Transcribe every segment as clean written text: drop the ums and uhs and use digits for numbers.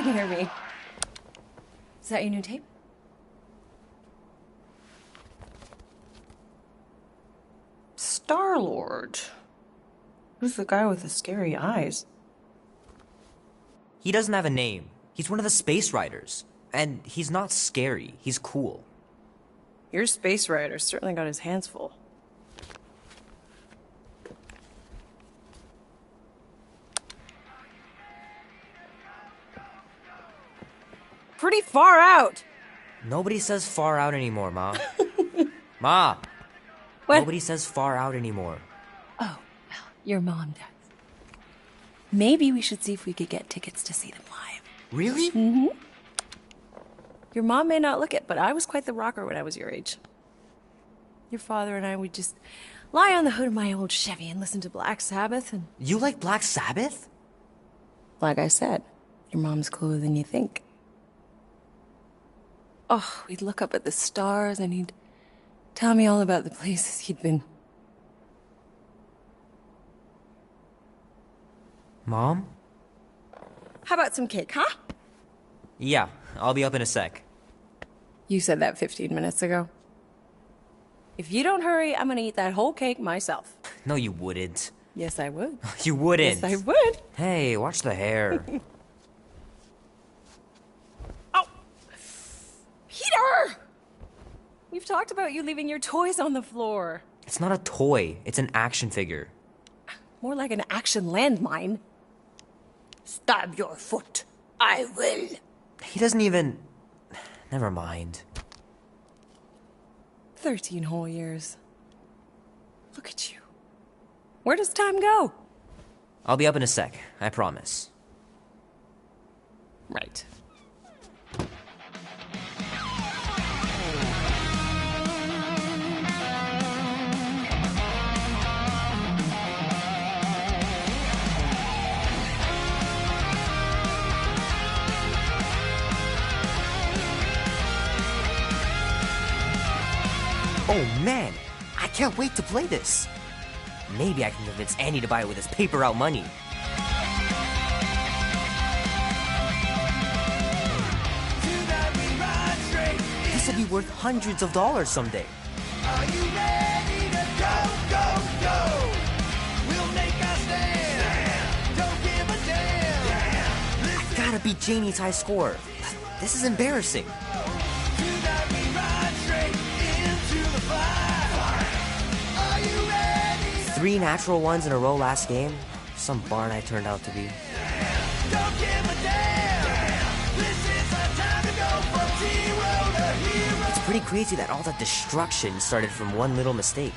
Hear me. Is that your new tape? Star-Lord. Who's the guy with the scary eyes? He doesn't have a name. He's one of the Space Riders. And he's not scary. He's cool. Your Space Rider certainly got his hands full. Pretty far out. Nobody says far out anymore, Ma. Ma! What? Nobody says far out anymore. Oh, well, your mom does. Maybe we should see if we could get tickets to see them live. Really? Mm-hmm. Your mom may not look it, but I was quite the rocker when I was your age. Your father and I would just lie on the hood of my old Chevy and listen to Black Sabbath and... You like Black Sabbath? Like I said, your mom's cooler than you think. Oh, we'd look up at the stars and he'd tell me all about the places he'd been. Mom? How about some cake, huh? Yeah, I'll be up in a sec. You said that 15 minutes ago. If you don't hurry, I'm gonna eat that whole cake myself. No, you wouldn't. Yes, I would. You wouldn't. Yes, I would. Hey, watch the hair. Oh! Peter! We've talked about you leaving your toys on the floor. It's not a toy. It's an action figure. More like an action landmine. Stab your foot. I will. He doesn't even... Never mind. 13 whole years. Look at you. Where does time go? I'll be up in a sec, I promise. Right. Oh man, I can't wait to play this. Maybe I can convince Annie to buy it with his paper route money. This will be worth hundreds of dollars someday. Are you ready to go, go, go? We'll make a stand. Don't give a damn. I gotta beat Janie's high score. This is embarrassing. Tonight we ride straight into the fire. Are you ready? 3 natural ones in a row last game. Some barn I turned out to be. Don't give a damn. This is our time to go from zero to hero. It's pretty crazy that all that destruction started from one little mistake.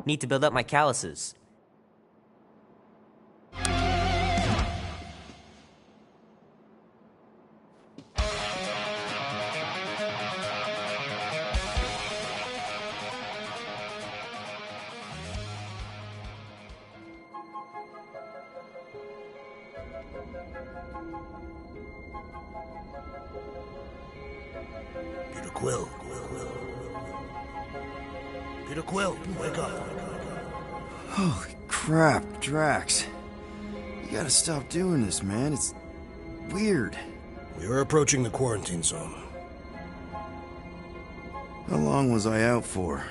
Need to build up my calluses. Peter Quill. Peter Quill, wake up. Holy crap, Drax. You gotta stop doing this, man. It's weird. We are approaching the quarantine zone. How long was I out for?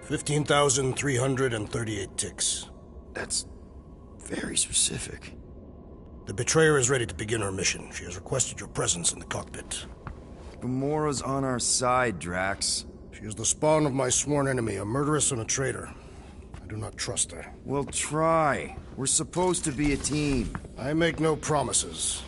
15,338 ticks. That's very specific. The Betrayer is ready to begin her mission. She has requested your presence in the cockpit. Gamora's on our side, Drax. She is the spawn of my sworn enemy, a murderess and a traitor. I do not trust her. We'll try. We're supposed to be a team. I make no promises.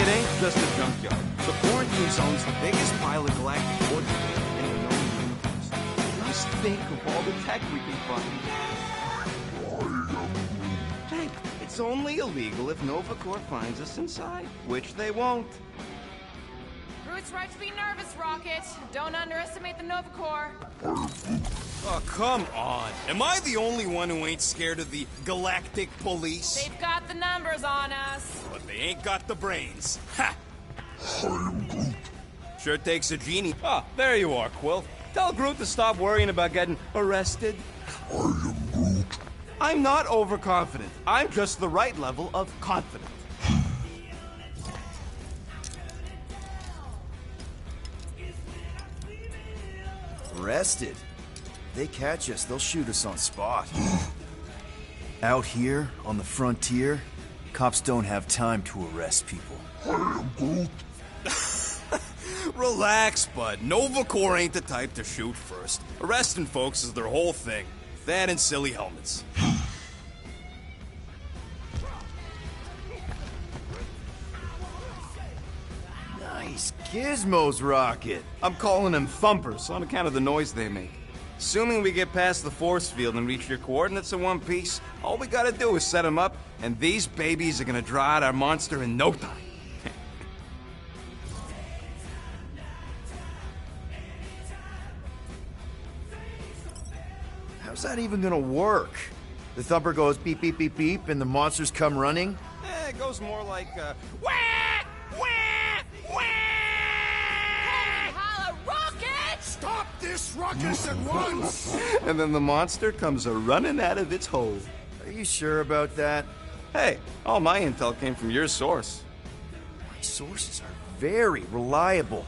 It ain't just a junkyard. The quarantine zone's the biggest pile of galactic wood in the known universe. Just think of all the tech we can find. Hey, it's only illegal if Nova Corps finds us inside, which they won't. Groot's right to be nervous, Rocket. Don't underestimate the Nova Corps. Oh, come on. Am I the only one who ain't scared of the Galactic Police? They've got the numbers on us. But they ain't got the brains. Ha! Sure takes a genie. Ah, there you are, Quill. Tell Groot to stop worrying about getting arrested. I am Groot. I'm not overconfident. I'm just the right level of confident. Arrested? They catch us, they'll shoot us on spot. Out here, on the frontier, cops don't have time to arrest people. Relax, bud. Nova Corps ain't the type to shoot first. Arresting folks is their whole thing. That and silly helmets. Nice gizmos, Rocket. I'm calling them thumpers on account of the noise they make. Assuming we get past the force field and reach your coordinates in one piece, all we gotta do is set them up, and these babies are gonna draw out our monster in no time. How's that even gonna work? The thumper goes beep, beep, beep, beep, and the monsters come running? It goes more like, wah! Wah! Wah! this ruckus at once! And then the monster comes a-running out of its hole. Are you sure about that? Hey, all my intel came from your source. My sources are very reliable.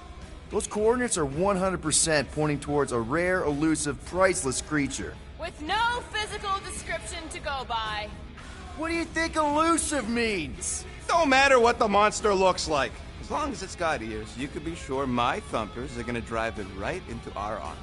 Those coordinates are 100% pointing towards a rare, elusive, priceless creature. With no physical description to go by. What do you think elusive means? Don't matter what the monster looks like. As long as it's got ears, you can be sure my thumpers are gonna drive it right into our arms.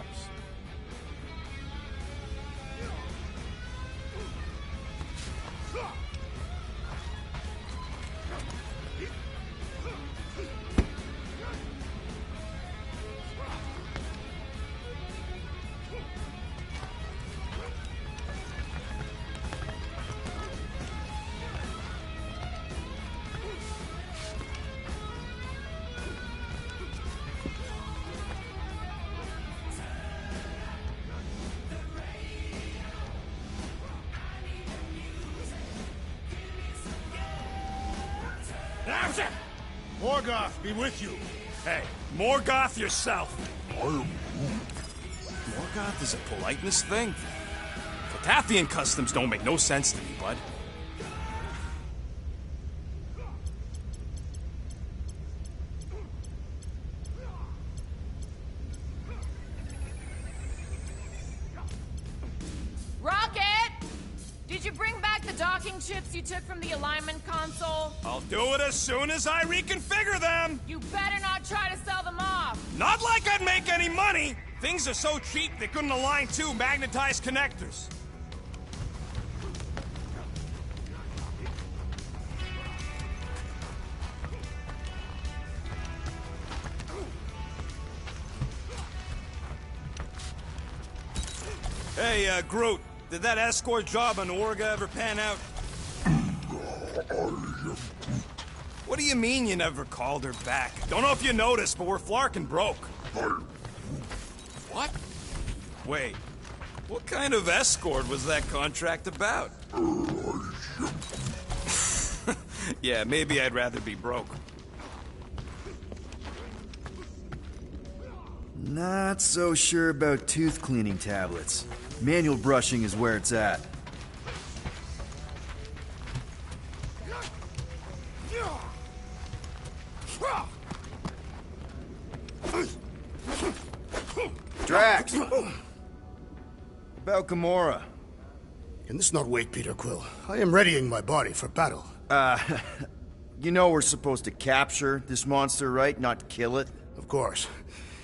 Morgoth be with you. Hey, Morgoth yourself. Morgoth is a politeness thing? Catathian customs don't make no sense to me, bud. Rocket! Did you bring back the docking chips you took from the alignment console? I'll do it as soon as I reconfigure them! You better not try to sell them off! Not like I'd make any money! Things are so cheap they couldn't align two magnetized connectors. Hey, Groot, did that escort job on Orga ever pan out? What do you mean you never called her back? Don't know if you noticed, but we're flarkin' broke. What? Wait, what kind of escort was that contract about? Yeah, maybe I'd rather be broke. Not so sure about tooth cleaning tablets. Manual brushing is where it's at. Drax! About Gamora. Can this not wait, Peter Quill? I am readying my body for battle. You know we're supposed to capture this monster, right? Not kill it? Of course.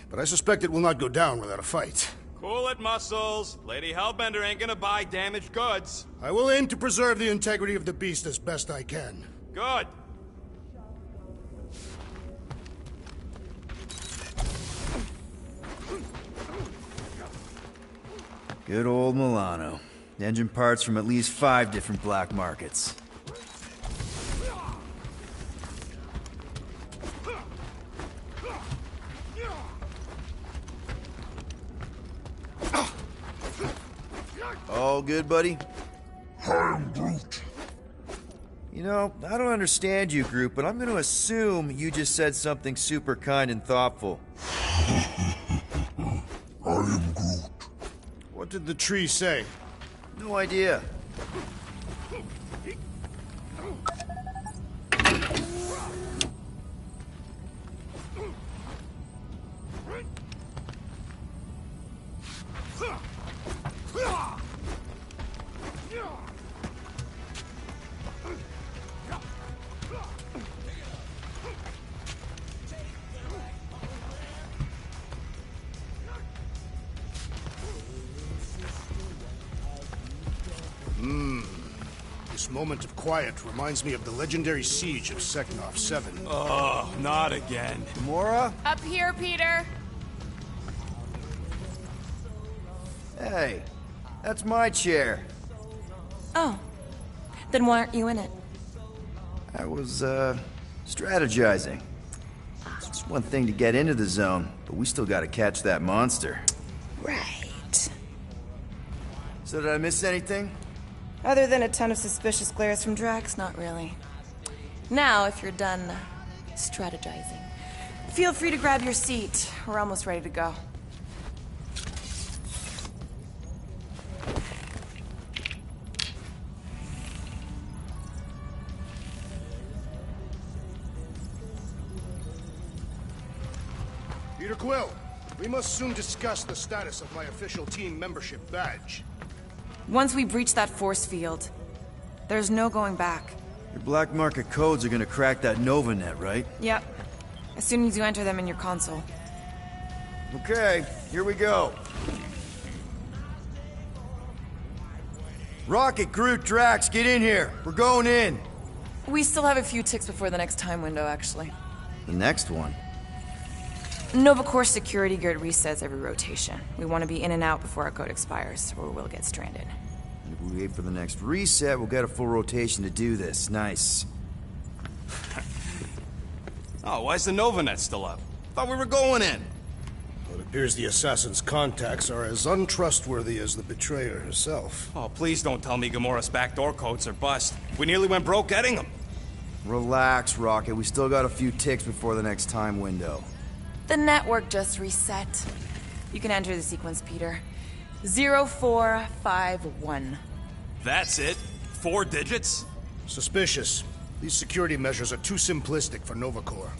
But I suspect it will not go down without a fight. Cool it, Muscles. Lady Hellbender ain't gonna buy damaged goods. I will aim to preserve the integrity of the beast as best I can. Good. Good old Milano. Engine parts from at least 5 different black markets. All good, buddy? I am Groot. You know, I don't understand you, Groot, but I'm gonna assume you just said something super kind and thoughtful. I am Groot. What did the tree say? No idea. This moment of quiet reminds me of the legendary siege of Seknov 7. Oh, not again. Gamora? Up here, Peter. Hey, that's my chair. Oh. Then why aren't you in it? I was, strategizing. It's just one thing to get into the zone, but we still gotta catch that monster. Right. So did I miss anything? Other than a ton of suspicious glares from Drax, not really. Now, if you're done strategizing, feel free to grab your seat. We're almost ready to go. Peter Quill, we must soon discuss the status of my official team membership badge. Once we breach that force field, there's no going back. Your black market codes are gonna crack that NovaNet, right? Yep. As soon as you enter them in your console. Okay, here we go. Rocket, Groot, Drax, get in here. We're going in. We still have a few ticks before the next time window, actually. The next one? Nova Corps security grid resets every rotation. We want to be in and out before our code expires, or we'll get stranded. If we wait for the next reset, we'll get a full rotation to do this. Nice. Oh, why's the NovaNet still up? Thought we were going in. Well, it appears the assassin's contacts are as untrustworthy as the betrayer herself. Oh, please don't tell me Gamora's backdoor codes are bust. We nearly went broke getting them. Relax, Rocket. We still got a few ticks before the next time window. The network just reset. You can enter the sequence, Peter. 0451. That's it? 4 digits? Suspicious. These security measures are too simplistic for Nova Corps.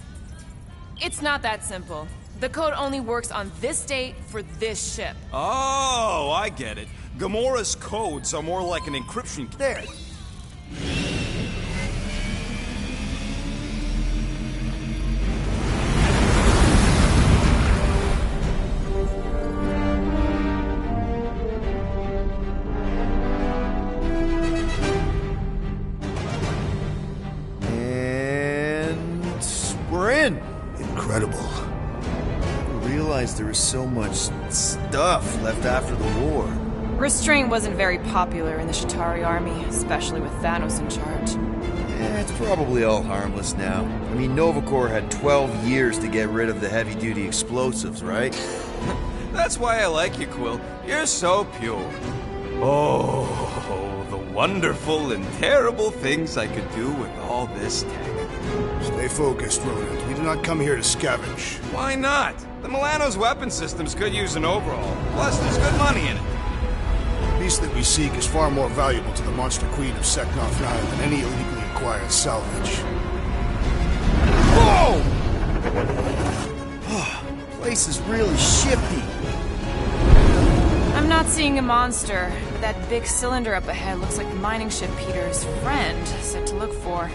It's not that simple. The code only works on this date for this ship. Oh, I get it. Gamora's codes are more like an encryption. There. Incredible. I realized there was so much stuff left after the war. Restraint wasn't very popular in the Shatari army, especially with Thanos in charge. It's probably all harmless now. I mean, Nova Corps had 12 years to get rid of the heavy-duty explosives, right? That's why I like you, Quill. You're so pure. Oh, the wonderful and terrible things I could do with all this tech. Stay focused, Rodent. We do not come here to scavenge. Why not? The Milano's weapon systems could use an overhaul. Plus, there's good money in it. The piece that we seek is far more valuable to the Monster Queen of Seknov 9 than any illegally acquired salvage. Whoa! Place is really shifty. I'm not seeing a monster, but that big cylinder up ahead looks like the mining ship Peter's friend said to look for.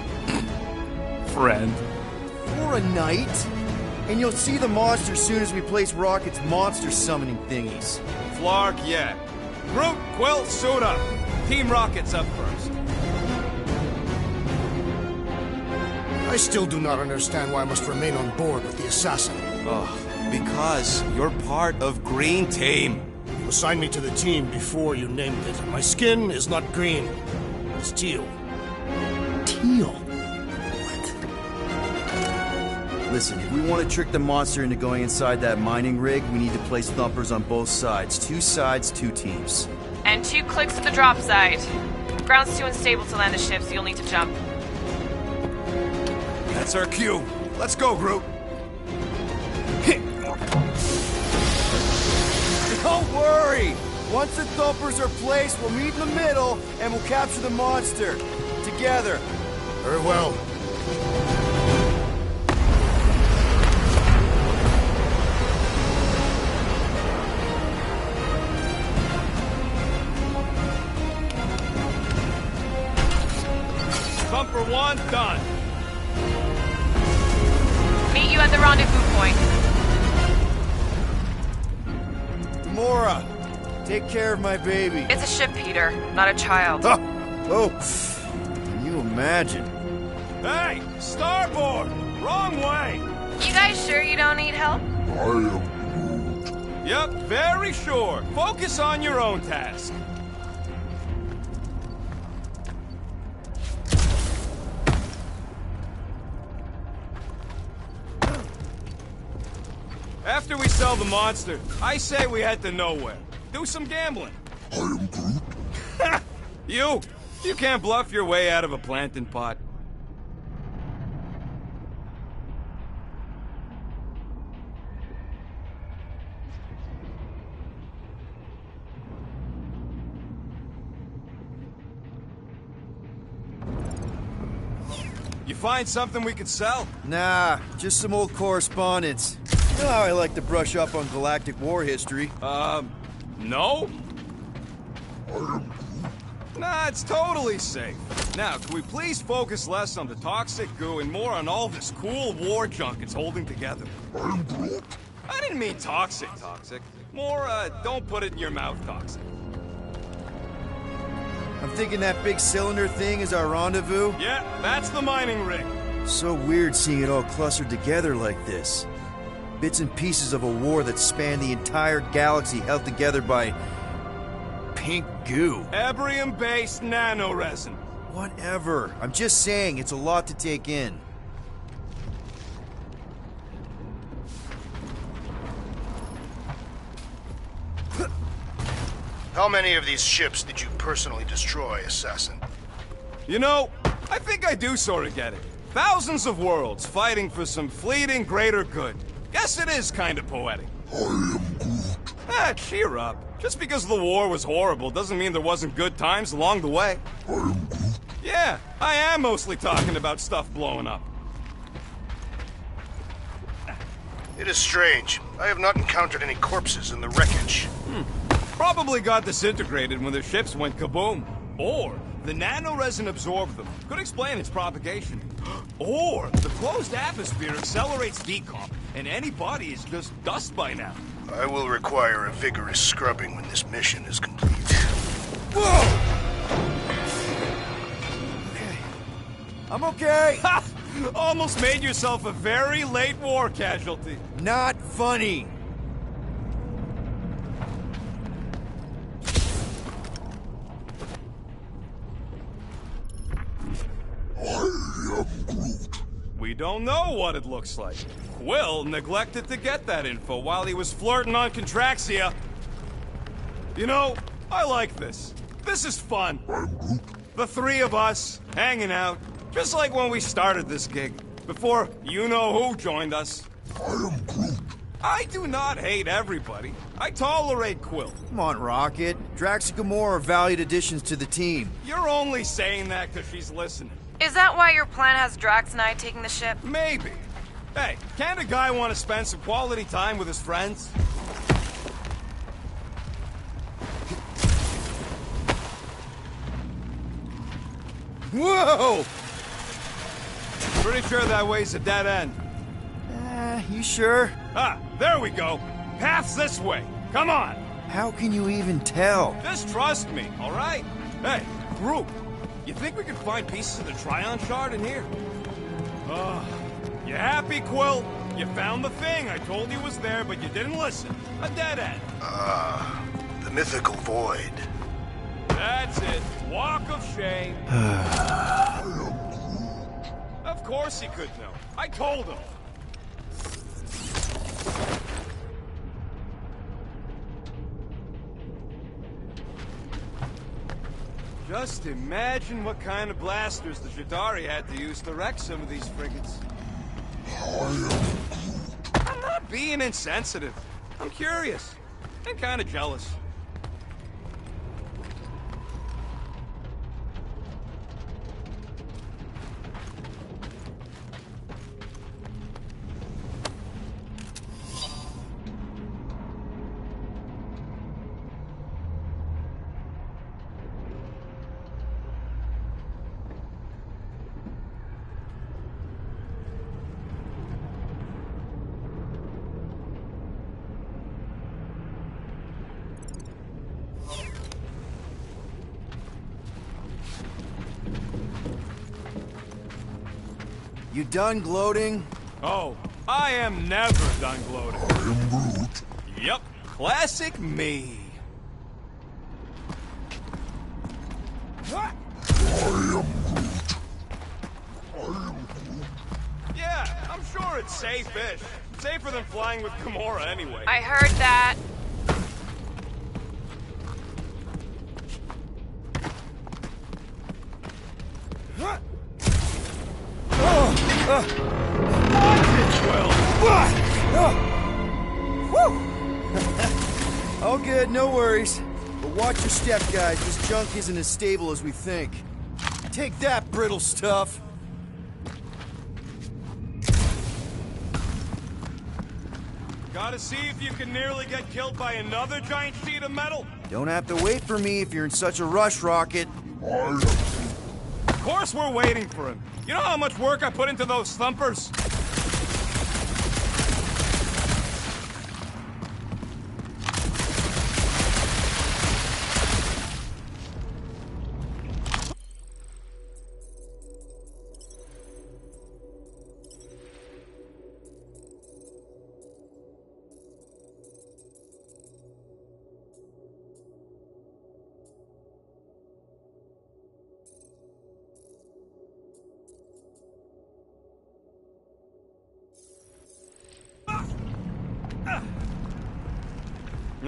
Friend. For a night? And you'll see the monster soon as we place Rocket's monster summoning thingies. Flark, yeah. Groot, Quill, suit up. Team Rocket's up first. I still do not understand why I must remain on board with the assassin. Oh, because you're part of Green Team. You assigned me to the team before you named it. My skin is not green. It's teal. Teal? Listen, if we want to trick the monster into going inside that mining rig, we need to place thumpers on both sides. 2 sides, 2 teams. And 2 clicks at the drop site. Ground's too unstable to land the ship, so you'll need to jump. That's our cue. Let's go, Groot. Don't worry! Once the thumpers are placed, we'll meet in the middle, and we'll capture the monster. Together. Very well. Thumper 1, done. Meet you at the rendezvous point. Gamora, take care of my baby. It's a ship, Peter, not a child. Oh, can you imagine? Hey, starboard! Wrong way! You guys sure you don't need help? Yep, very sure. Focus on your own task. After we sell the monster, I say we head to nowhere. Do some gambling. I am Groot. You can't bluff your way out of a plantain pot. You find something we could sell? Nah, just some old correspondence. You know how I like to brush up on galactic war history. No? Nah, it's totally safe. Now, can we please focus less on the toxic goo and more on all this cool war junk it's holding together? I didn't mean toxic. More, don't put it in your mouth toxic. I'm thinking that big cylinder thing is our rendezvous. Yeah, that's the mining rig. So weird seeing it all clustered together like this. Bits and pieces of a war that spanned the entire galaxy held together by... pink goo. Ebrium-based nanoresin. Whatever. I'm just saying, it's a lot to take in. How many of these ships did you personally destroy, Assassin? You know, I think I do sort of get it. Thousands of worlds fighting for some fleeting greater good. Guess it is kind of poetic. I am Groot. Ah, cheer up. Just because the war was horrible doesn't mean there wasn't good times along the way. I am Groot. Yeah, I am mostly talking about stuff blowing up. It is strange. I have not encountered any corpses in the wreckage. Probably got disintegrated when their ships went kaboom. Or the nanoresin absorbed them. Could explain its propagation. Or the closed atmosphere accelerates decomp, and any body is just dust by now. I will require a vigorous scrubbing when this mission is complete. Whoa! I'm okay. Ha! Almost made yourself a very late war casualty. Not funny. We don't know what it looks like. Quill neglected to get that info while he was flirting on Contraxia. You know, I like this. This is fun. The three of us, hanging out, just like when we started this gig, before you-know-who joined us. I do not hate everybody. I tolerate Quill. Come on, Rocket. Drax and Gamora are valued additions to the team. You're only saying that because she's listening. Is that why your plan has Drax and I taking the ship? Maybe. Hey, can't a guy want to spend some quality time with his friends? Whoa! Pretty sure that way's a dead end. You sure? Ah, there we go. Path's this way. Come on. How can you even tell? Just trust me, all right? Hey, group, you think we can find pieces of the Tryon shard in here? You happy, Quill? You found the thing I told you was there, but you didn't listen. A dead end. The mythical void. That's it. Walk of shame. Of course he could know. I told him. Just imagine what kind of blasters the Jadari had to use to wreck some of these frigates. I'm not being insensitive. I'm curious. And kind of jealous. You done gloating? Oh, I am never done gloating. I am Groot. Yep, classic me. I am Groot. Yeah, I'm sure it's safe-ish. Safer than flying with Gamora anyway. I heard that. All good, no worries. But watch your step, guys. This junk isn't as stable as we think. Take that, brittle stuff. Gotta see if you can nearly get killed by another giant sheet of metal? Don't have to wait for me if you're in such a rush, Rocket. Of course we're waiting for him. You know how much work I put into those thumpers?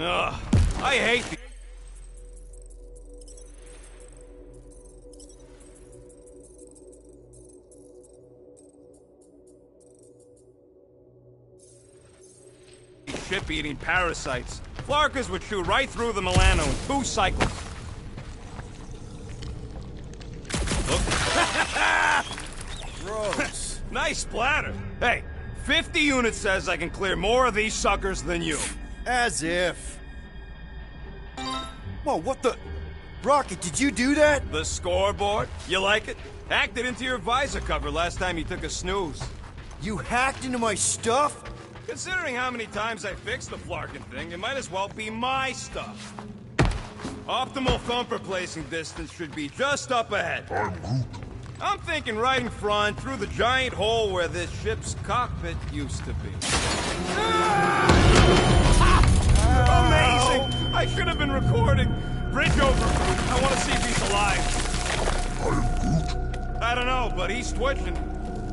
Ugh, I hate the... ship-eating parasites. Flarkers would chew right through the Milano in 2 cycles. Look. Gross. Nice splatter. Hey, 50 units says I can clear more of these suckers than you. As if. Whoa, what the... Rocket, did you do that? The scoreboard? You like it? Hacked it into your visor cover last time you took a snooze. You hacked into my stuff? Considering how many times I fixed the Flarkin thing, it might as well be my stuff. Optimal thumper placing distance should be just up ahead. I'm thinking right in front, through the giant hole where this ship's cockpit used to be. Amazing! I should have been recording. Bridge over. I want to see if he's alive. I don't know, but he's twitching.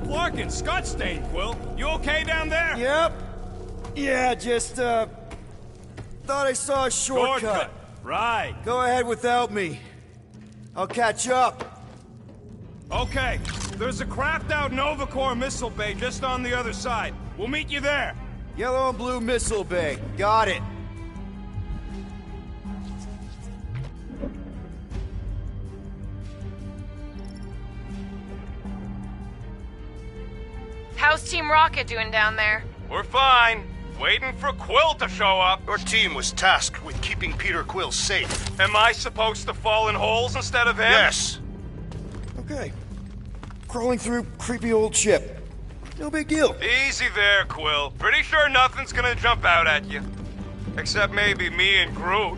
Flarkin, Scott Stain, Quill. You okay down there? Yep. Yeah, just, thought I saw a shortcut. Right. Go ahead without me. I'll catch up. Okay. There's a crapped-out Nova Corps missile bay just on the other side. We'll meet you there. Yellow and blue missile bay. Got it. How's Team Rocket doing down there? We're fine. Waiting for Quill to show up. Your team was tasked with keeping Peter Quill safe. Am I supposed to fall in holes instead of him? Yes. Okay. Crawling through creepy old ship. No big deal. Easy there, Quill. Pretty sure nothing's gonna jump out at you. Except maybe me and Groot.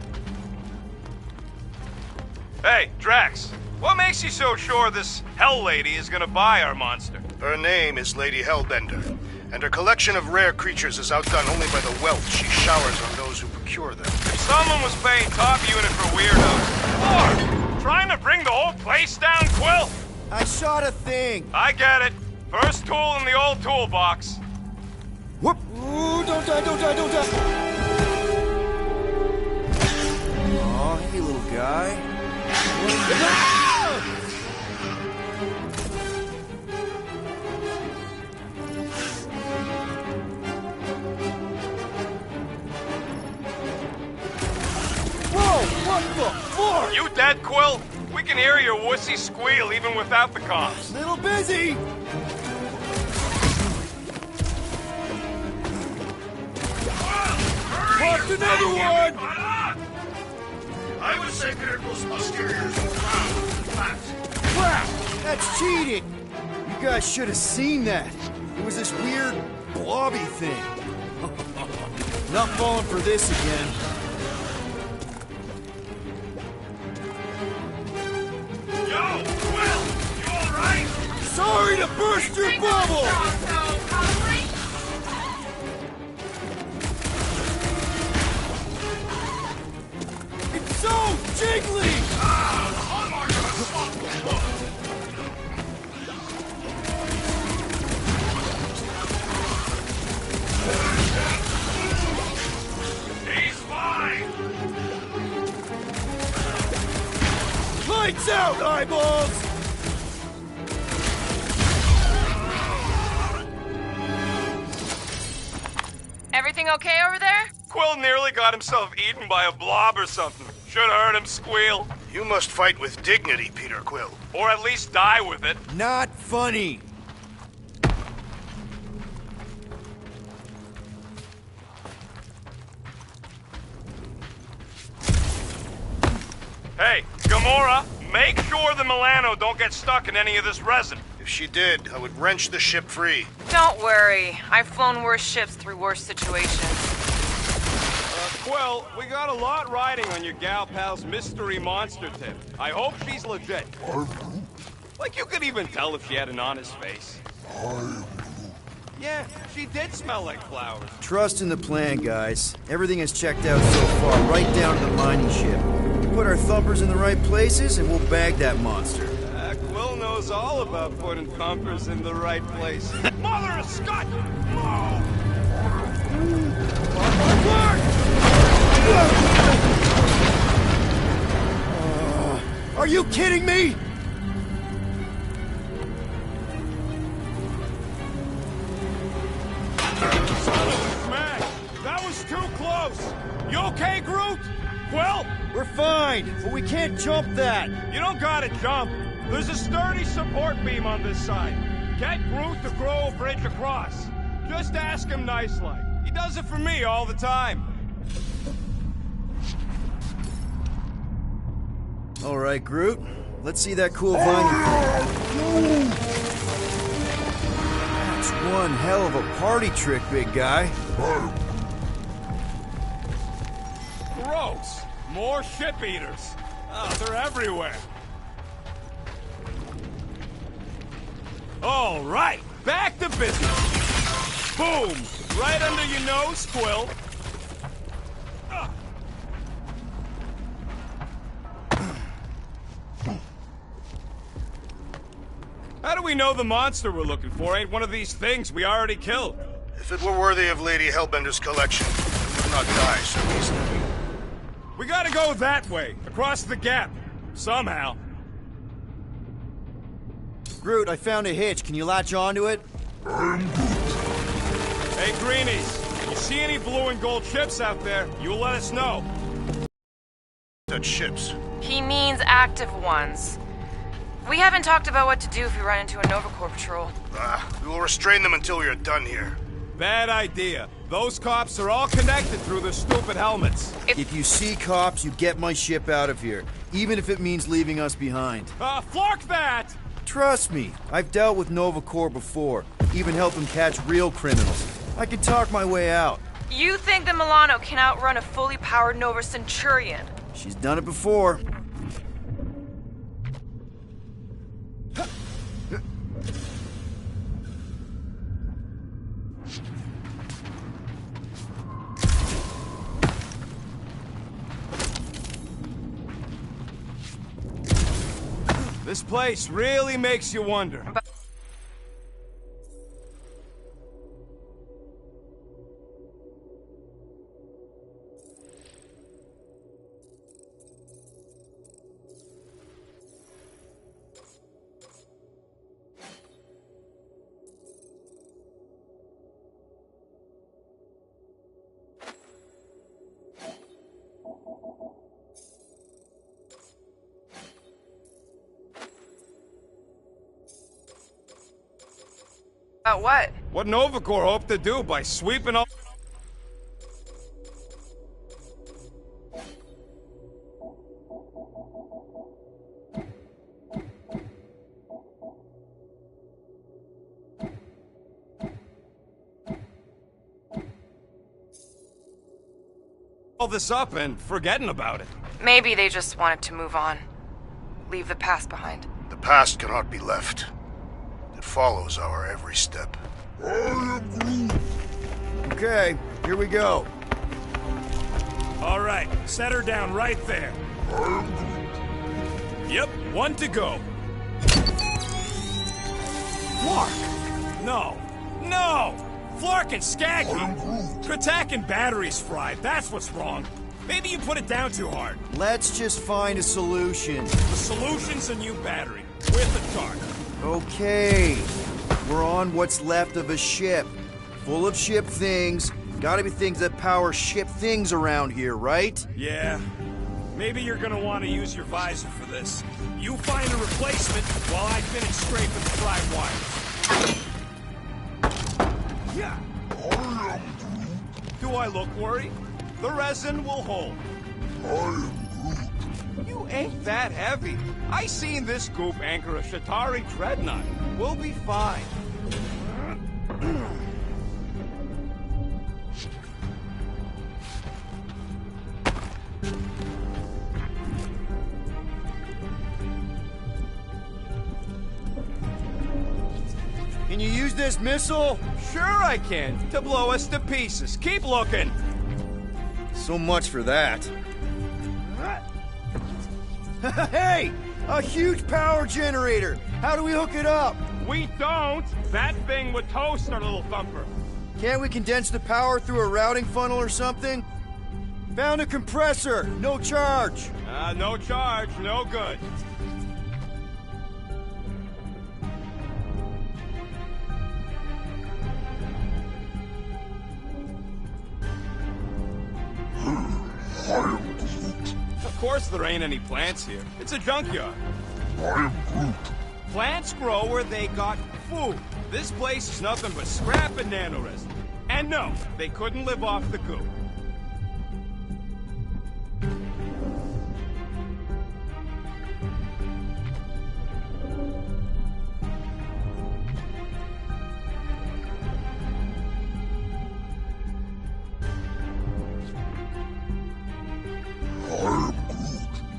Hey, Drax. What makes you so sure this Hell Lady is gonna buy our monster? Her name is Lady Hellbender, and her collection of rare creatures is outdone only by the wealth she showers on those who procure them. If someone was paying top unit for weirdos, or trying to bring the whole place down, Quill? I shot a thing. I get it. First tool in the old toolbox. Whoop! Ooh, don't die, don't die, don't die! Aw, hey, little guy. Whoa! What the fuck? You dead, Quill? We can hear your wussy squeal even without the comms. Little busy! Marked another one! I would say Peter Quill's posteriors were round, flat. Crap! That's cheating! You guys should have seen that. It was this weird, blobby thing. Not falling for this again. Yo, Quill! You alright? Sorry to burst your bubble! It's so jiggly! He's fine! Lights out, eyeballs! Everything okay over there? Quill nearly got himself eaten by a blob or something. Should've heard him squeal. You must fight with dignity, Peter Quill. Or at least die with it. Not funny. Hey, Gamora, make sure the Milano don't get stuck in any of this resin. If she did, I would wrench the ship free. Don't worry. I've flown worse ships through worse situations. Quill, we got a lot riding on your gal pal's mystery monster tip. I hope she's legit. Like, you could even tell if she had an honest face. Yeah, she did smell like flowers. Trust in the plan, guys. Everything is checked out so far, right down to the mining ship. Put our thumpers in the right places, and we'll bag that monster. Quill knows all about putting thumpers in the right place. Mother of Scott! Oh! Are you kidding me? Smash! That was too close! You okay, Groot? Quill? We're fine, but we can't jump that. You don't gotta jump. There's a sturdy support beam on this side. Get Groot to grow a bridge across. Just ask him nice-like. He does it for me all the time. All right, Groot. Let's see that cool vine. That's one hell of a party trick, big guy. Gross. More ship eaters. Oh, they're everywhere. All right, back to business. Boom! Right under your nose, Quill. How do we know the monster we're looking for ain't one of these things we already killed? If it were worthy of Lady Hellbender's collection, it would not die so easily. We gotta go that way, across the gap. Somehow. Groot, I found a hitch. Can you latch onto it? Hey, Greenies, you see any blue and gold ships out there, you let us know. Such ships. He means active ones. We haven't talked about what to do if we run into a Nova Corps patrol. We will restrain them until we are done here. Bad idea. Those cops are all connected through their stupid helmets. If you see cops, you get my ship out of here, even if it means leaving us behind. Flark that! Trust me, I've dealt with Nova Corps before, even helped them catch real criminals. I can talk my way out. You think the Milano can outrun a fully powered Nova Centurion? She's done it before. This place really makes you wonder. About what? What Nova Corps hoped to do by sweeping all this up and forgetting about it. Maybe they just wanted to move on. Leave the past behind. The past cannot be left. It follows our every step. Okay, here we go. All right, set her down right there. Yep, one to go. Flark! No, no! Flark and Skaggy! Kratak and batteries fried, that's what's wrong. Maybe you put it down too hard. Let's just find a solution. The solution's a new battery, with a charge. Okay, we're on what's left of a ship. Full of ship things. Gotta be things that power ship things around here, right? Yeah. Maybe you're gonna want to use your visor for this. You find a replacement while I finish scraping the fried wires. Yeah. Do I look worried? The resin will hold. You ain't that heavy. I seen this goop anchor a Shatari dreadnought. We'll be fine. Can you use this missile? Sure I can, to blow us to pieces. Keep looking. So much for that. Hey! A huge power generator! How do we hook it up? We don't. That thing would toast our little thumper. Can't we condense the power through a routing funnel or something? Found a compressor! No charge! No charge, no good. Of course there ain't any plants here. It's a junkyard. I am Groot. Plants grow where they got food. This place is nothing but scrap and nanoresin. And no, they couldn't live off the goo.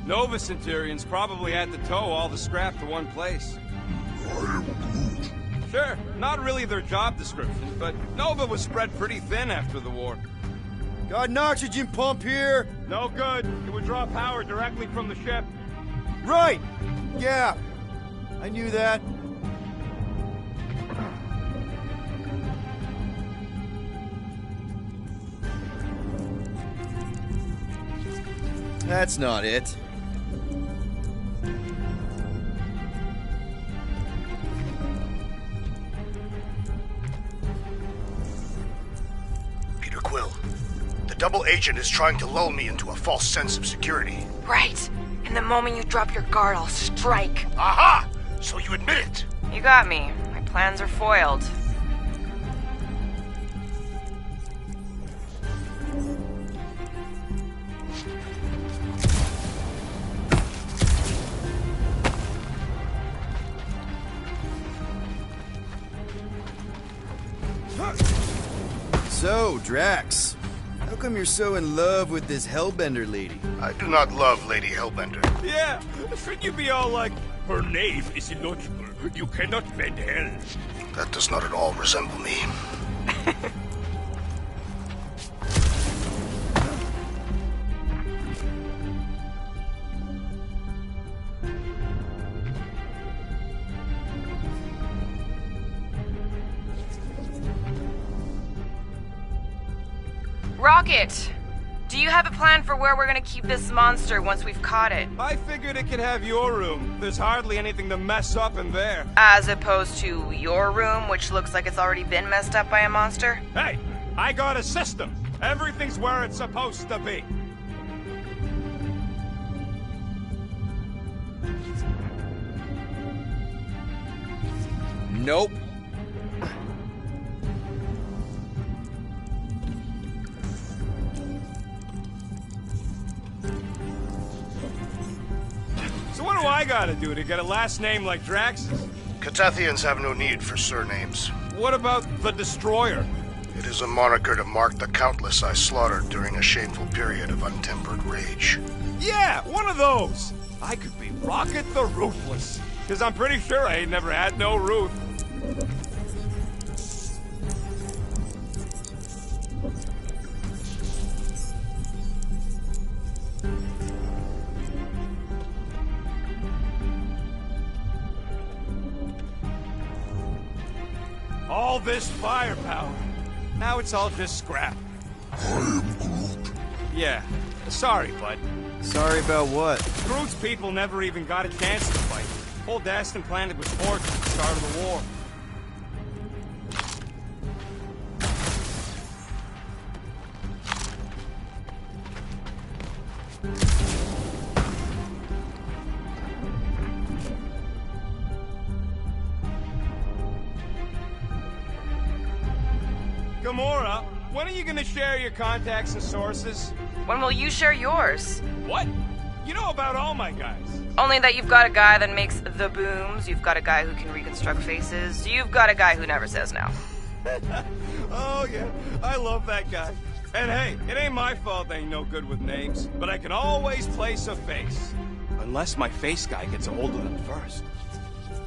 Nova Centurions probably had to tow all the scrap to one place. I am Groot. Sure, not really their job description, but Nova was spread pretty thin after the war. Got an oxygen pump here. No good. It would draw power directly from the ship. Right! Yeah, I knew that. That's not it. Peter Quill, the double agent is trying to lull me into a false sense of security. Right. And the moment you drop your guard, I'll strike. Aha! So you admit it? You got me. My plans are foiled. So, Drax, how come you're so in love with this Hellbender lady? I do not love Lady Hellbender. Yeah, should you be all like, her name is illogical. You cannot bend hell. That does not at all resemble me. Rocket! Do you have a plan for where we're gonna keep this monster once we've caught it? I figured it could have your room. There's hardly anything to mess up in there. As opposed to your room, which looks like it's already been messed up by a monster? Hey, I got a system. Everything's where it's supposed to be. Nope. So what do I gotta do to get a last name like Drax's? Catathians have no need for surnames. What about the Destroyer? It is a moniker to mark the countless I slaughtered during a shameful period of untempered rage. Yeah, one of those. I could be Rocket the Ruthless. Because I'm pretty sure I ain't never had no Ruth. All this firepower. Now it's all just scrap. I am Groot. Yeah. Sorry, bud. Sorry about what? Groot's people never even got a chance to fight. Whole Daston planet was torched at the start of the war. Gamora, when are you gonna share your contacts and sources? When will you share yours? What? You know about all my guys. Only that you've got a guy that makes the booms, you've got a guy who can reconstruct faces, you've got a guy who never says no. Oh, yeah. I love that guy. And hey, it ain't my fault they ain't no good with names, but I can always place a face. Unless my face guy gets a hold of them first.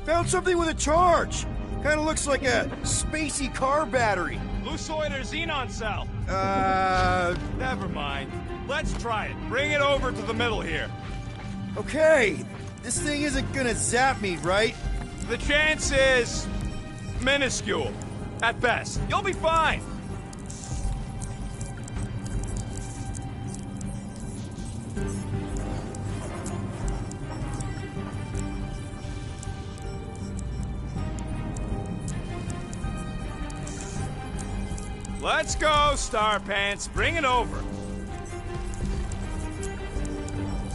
Found something with a charge. Kind of looks like a spacey car battery. Lucioid or xenon cell? Never mind. Let's try it. Bring it over to the middle here. Okay. This thing isn't gonna zap me, right? The chance is minuscule. At best. You'll be fine. Let's go, Star Pants. Bring it over.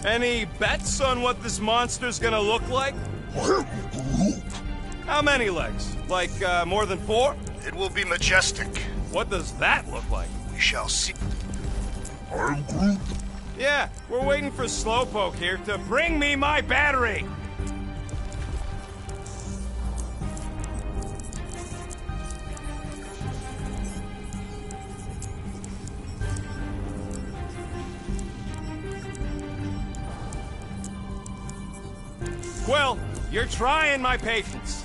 Any bets on what this monster's gonna look like? How many legs? Like, more than 4? It will be majestic. What does that look like? We shall see. I'm Groot. Yeah, we're waiting for Slowpoke here to bring me my battery. Quill, you're trying my patience.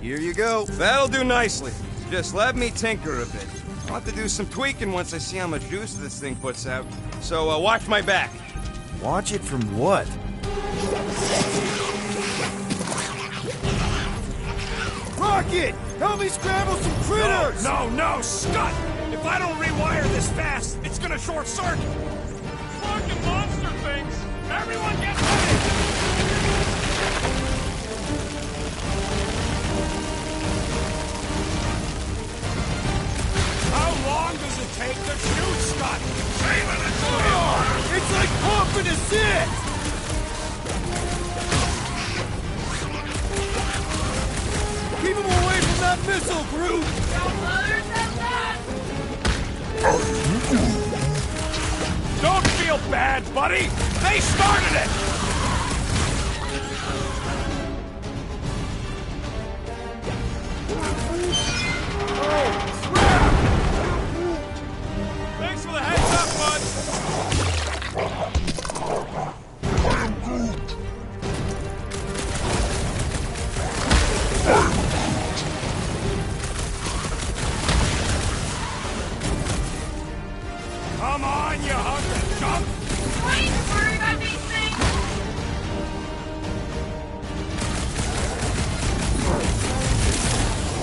Here you go. That'll do nicely. Just let me tinker a bit. I'll have to do some tweaking once I see how much juice this thing puts out. So, watch my back. Watch it from what? Rocket! Help me scramble some critters! No, Scott! If I don't rewire this fast, it's gonna short circuit. Fucking monster things! Everyone get ready! How long does it take to shoot, Scott? It's like pumping a zit! Keep him away from that missile, Groot! Don't feel bad, buddy! They started it! Thanks for the heads up, bud! Come on, you hungry chump! Wait, worry about these things!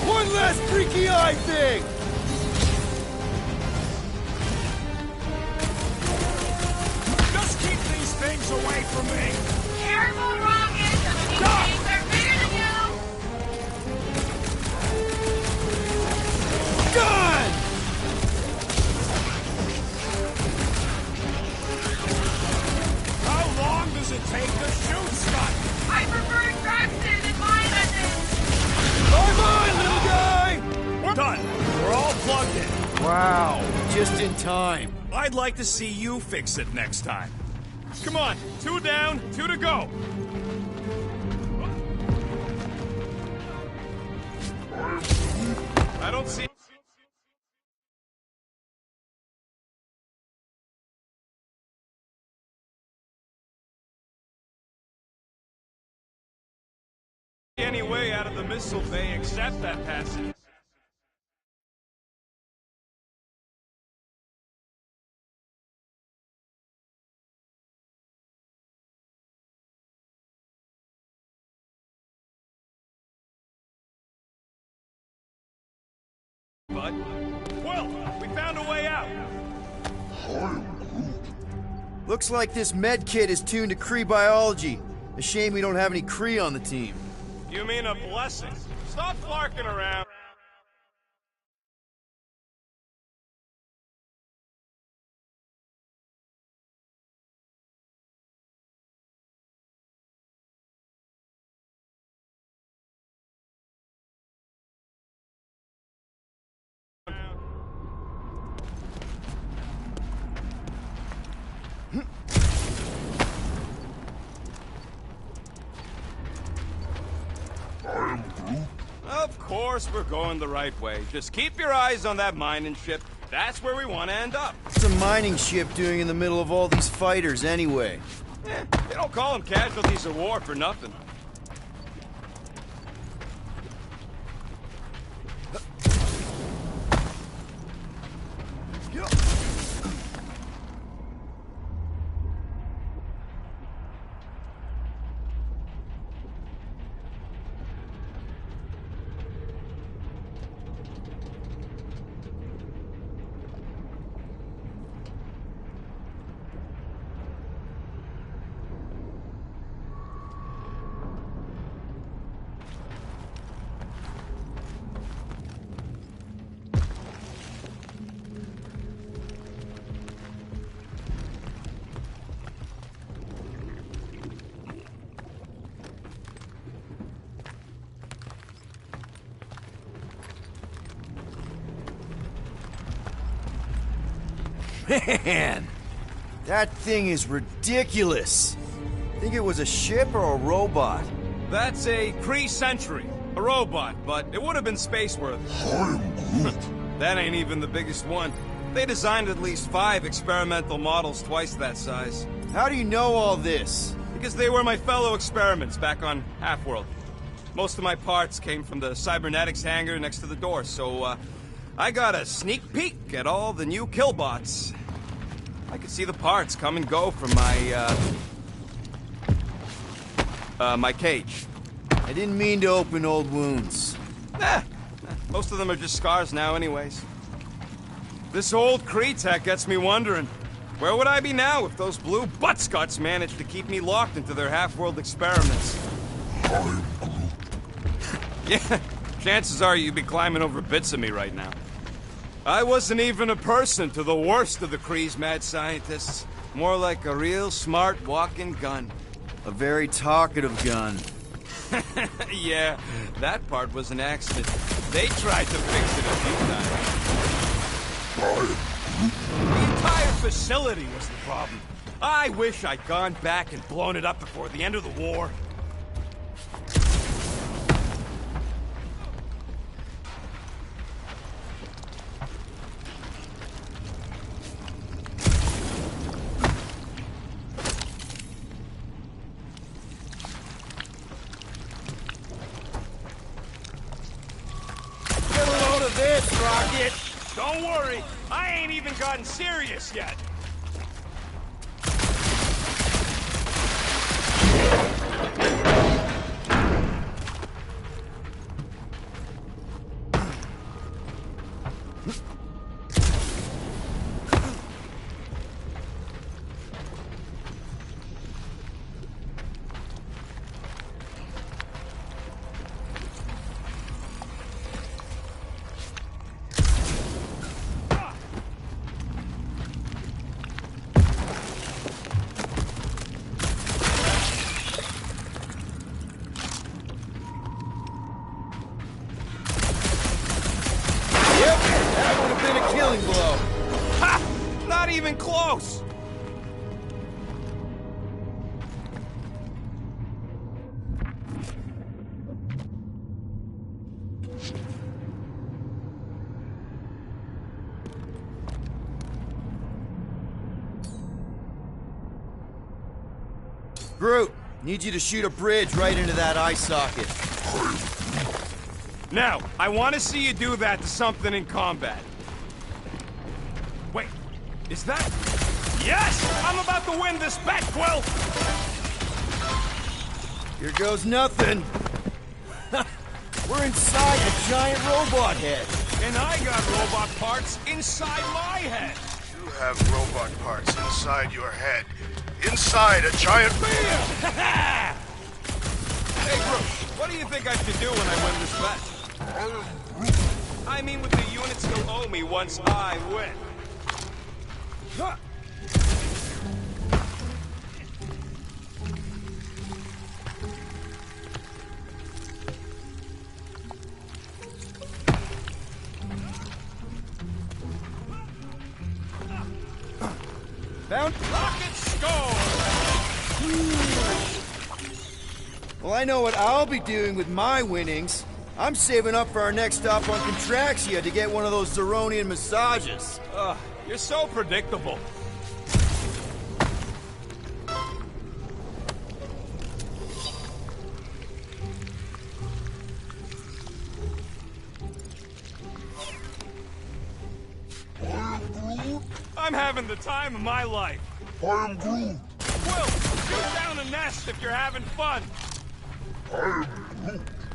One last freaky eye thing! Just keep these things away from me! Careful, Rocket! Some of these things are bigger than you! Done! How long does it take to shoot, Scott? I prefer Braxton than mine, I think! Bye bye, little guy! We're done. We're all plugged in. Wow, just in time. I'd like to see you fix it next time. Come on, 2 down, 2 to go. I don't see... any way out of the missile bay except that passage. Bud? Quill, we found a way out! Looks like this med kit is tuned to Kree biology. A shame we don't have any Kree on the team. You mean a blessing? Stop flarking around. Of course we're going the right way. Just keep your eyes on that mining ship. That's where we want to end up. What's a mining ship doing in the middle of all these fighters anyway? They don't call them casualties of war for nothing. Man, that thing is ridiculous. Think it was a ship or a robot? That's a Kree Sentry. A robot, but it would have been space-worthy. That ain't even the biggest one. They designed at least 5 experimental models twice that size. How do you know all this? Because they were my fellow experiments back on Half-World. Most of my parts came from the cybernetics hangar next to the door, so I got a sneak peek at all the new killbots. I could see the parts come and go from my cage. I didn't mean to open old wounds. Most of them are just scars now anyways. This old Kree tech gets me wondering, where would I be now if those blue buttscots managed to keep me locked into their half-world experiments? Yeah, chances are you'd be climbing over bits of me right now. I wasn't even a person to the worst of the Kree's mad scientists. More like a real smart walking gun. A very talkative gun. Yeah, that part was an accident. They tried to fix it a few times. The entire facility was the problem. I wish I'd gone back and blown it up before the end of the war. Rocket! Don't worry, I ain't even gotten serious yet. Blow. Ha! Not even close! Groot, need you to shoot a bridge right into that eye socket. Now, I want to see you do that to something in combat. Wait, is that... Yes! I'm about to win this bet, Quill! Here goes nothing. We're inside a giant robot head. And I got robot parts inside my head. You have robot parts inside your head. Inside a giant... Hey, Bruce, what do you think I should do when I win this bet? I mean, with the units you'll owe me once I win. Huh. Found Rocket score! Well, I know what I'll be doing with my winnings. I'm saving up for our next stop on Contraxia to get one of those Zeronian massages. You're so predictable. I'm having the time of my life. I am Groot. Quill, shoot down a nest if you're having fun.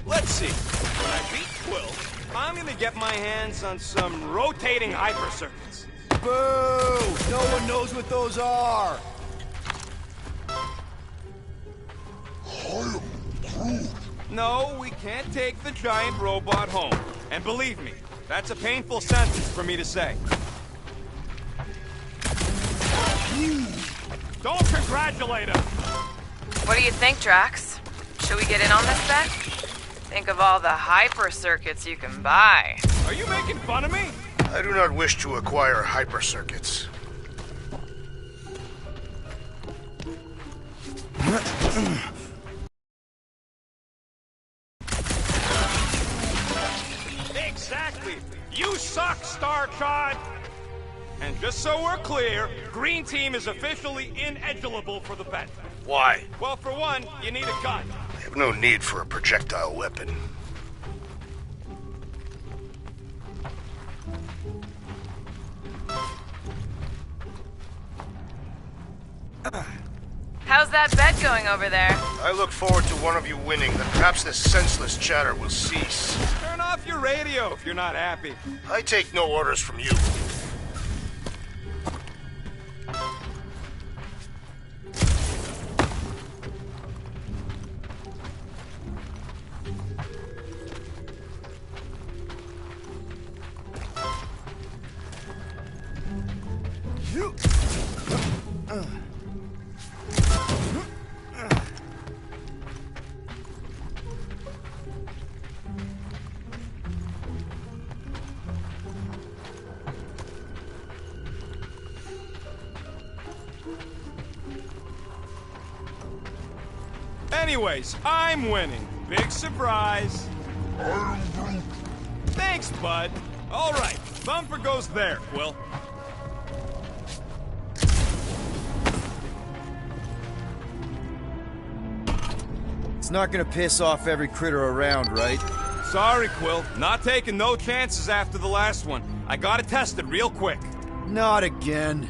Let's see. When I beat Quill, I'm gonna get my hands on some rotating hyper circuits. Boo! No one knows what those are. No, we can't take the giant robot home. And believe me, that's a painful sentence for me to say. Don't congratulate him! What do you think, Drax? Should we get in on this bet? Think of all the hyper circuits you can buy. Are you making fun of me? I do not wish to acquire hyper circuits. Exactly! You suck, StarChad! And just so we're clear, Green Team is officially ineligible for the bet. Why? Well, for one, you need a gun. I have no need for a projectile weapon. How's that bet going over there? I look forward to one of you winning, then perhaps this senseless chatter will cease. Turn off your radio if you're not happy. I take no orders from you. Anyways, I'm winning. Big surprise. Thanks, bud. All right, bumper goes there, Quill. It's not gonna piss off every critter around, right? Sorry, Quill. Not taking no chances after the last one. I gotta test it real quick. Not again.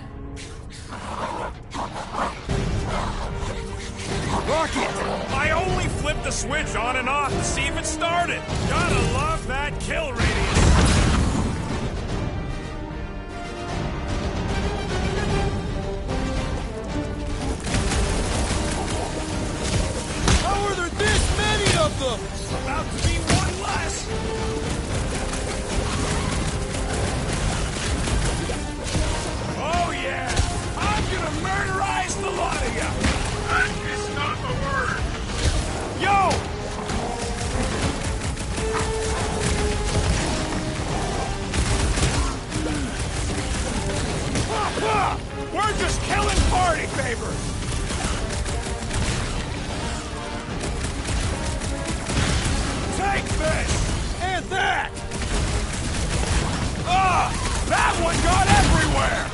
Rocket! I only flipped the switch on and off to see if it started. Gotta love that kill radius. How are there this many of them? About to be one less. Oh yeah! I'm gonna murderize the lot of ya! That is not the word! Yo! We're just killing party favors! Take this! And that! Ah! That one got everywhere!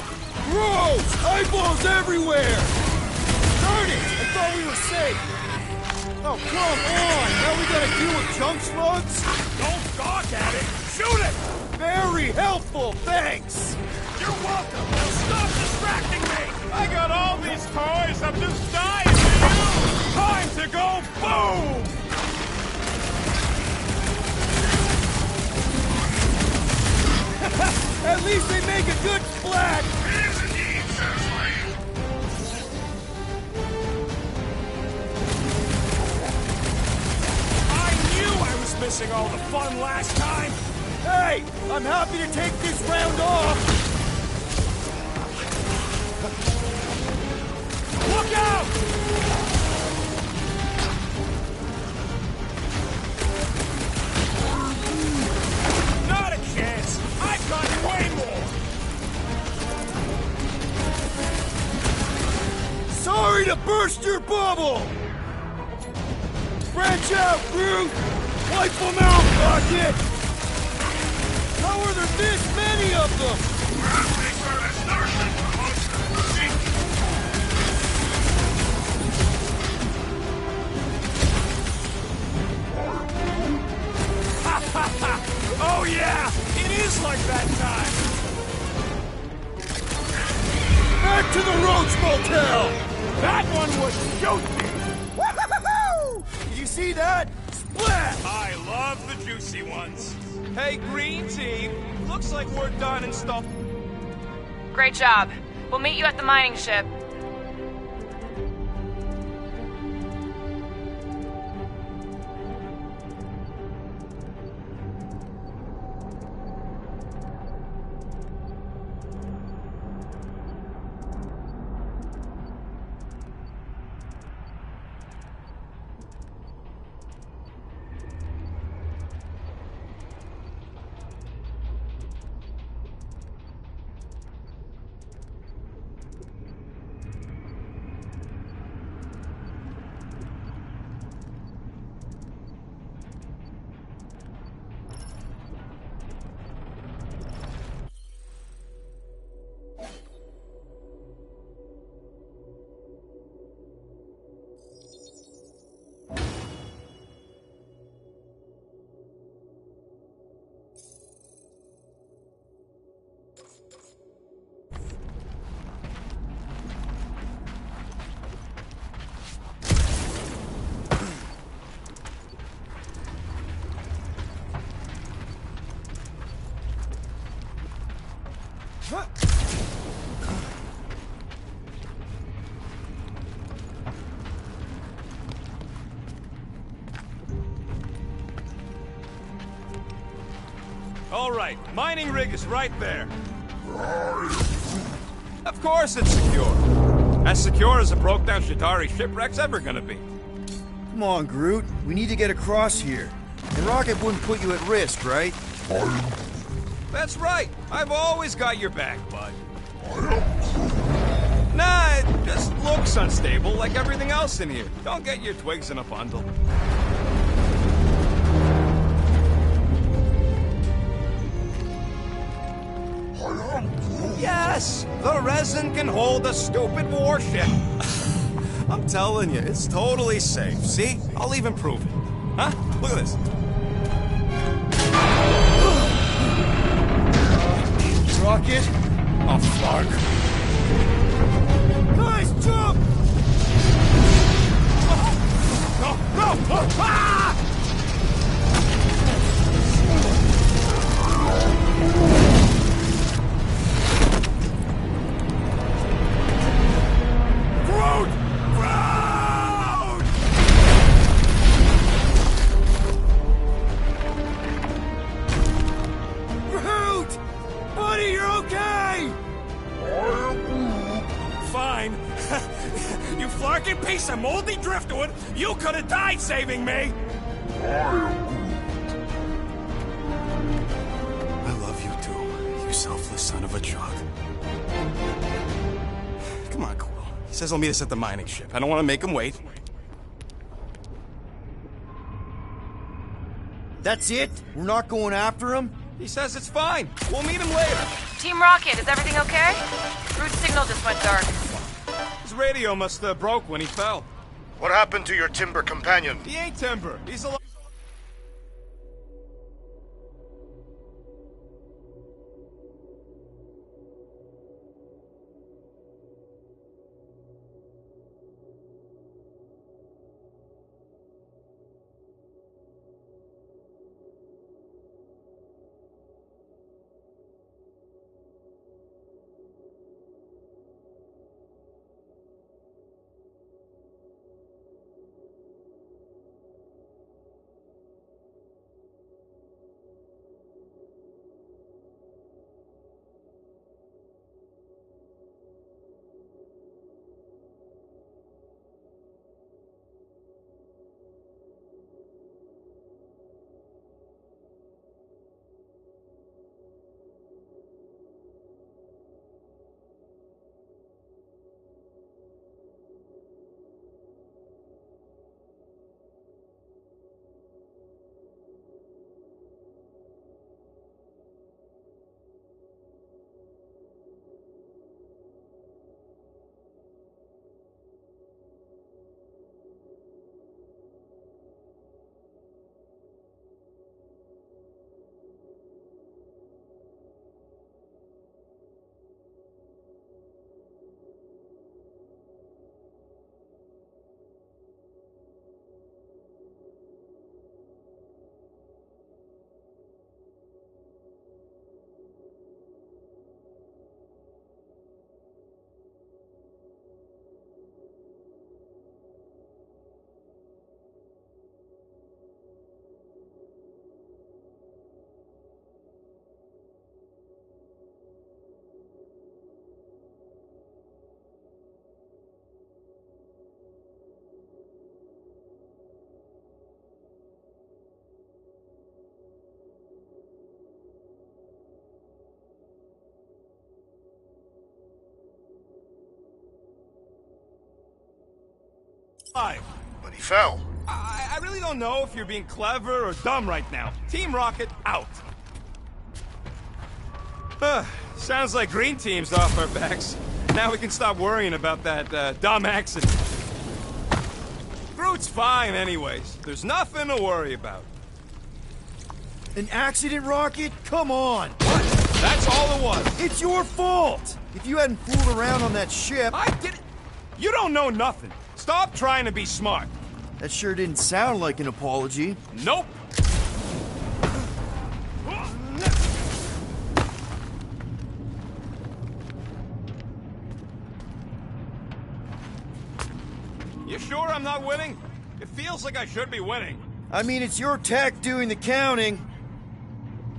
Gross! Eyeballs everywhere! Darn it! I thought we were safe! Oh, come on! Now we gotta deal with junk slugs? Don't gawk at it! Shoot it! Very helpful, thanks! You're welcome! Now stop distracting me! I got all these toys, I'm just dying to use! Time to go boom! At least they make a good splat! Missing all the fun last time. Hey, I'm happy to take this round off. Look out! Not a chance. I've got way more. Sorry to burst your bubble. Branch out, Groot. Wipe them out, Rocket! How are there this many of them? Oh yeah! It is like that time! Back to the Roach Motel! That one was juicy! Woo-hoo-hoo-hoo! Did you see that? I love the juicy ones. Hey, Green Team. Looks like we're done and stuff. Great job. We'll meet you at the mining ship. All right, mining rig is right there. Of course it's secure. As secure as a broke-down Chitauri shipwreck's ever gonna be. Come on, Groot. We need to get across here. And Rocket wouldn't put you at risk, right? That's right. I've always got your back, bud. Nah, it just looks unstable like everything else in here. Don't get your twigs in a bundle. Yes, the resin can hold a stupid warship. I'm telling you, it's totally safe. See? I'll even prove it. Huh? Look at this. Rocket? Oh, fuck. Nice jump! Go! Ah! Groot! Groot! Buddy, you're okay! Fine. You flarkin' piece of moldy driftwood! You could have died saving me! I love you too, you selfless son of a jug. Come on, Quill. He says he'll meet us at the mining ship. I don't want to make him wait. That's it? We're not going after him? He says it's fine. We'll meet him later. Team Rocket, is everything okay? Groot's signal just went dark. His radio must have broke when he fell. What happened to your timber companion? He ain't timber. He's a... But he fell. I really don't know if you're being clever or dumb right now. Team Rocket, out. Sounds like Green Team's off our backs. Now we can stop worrying about that dumb accident. Groot's fine anyways. There's nothing to worry about. An accident, Rocket? Come on! What? That's all it was. It's your fault! If you hadn't fooled around on that ship... I didn't... You don't know nothing. Stop trying to be smart. That sure didn't sound like an apology. Nope. You sure I'm not winning? It feels like I should be winning. I mean, it's your tech doing the counting.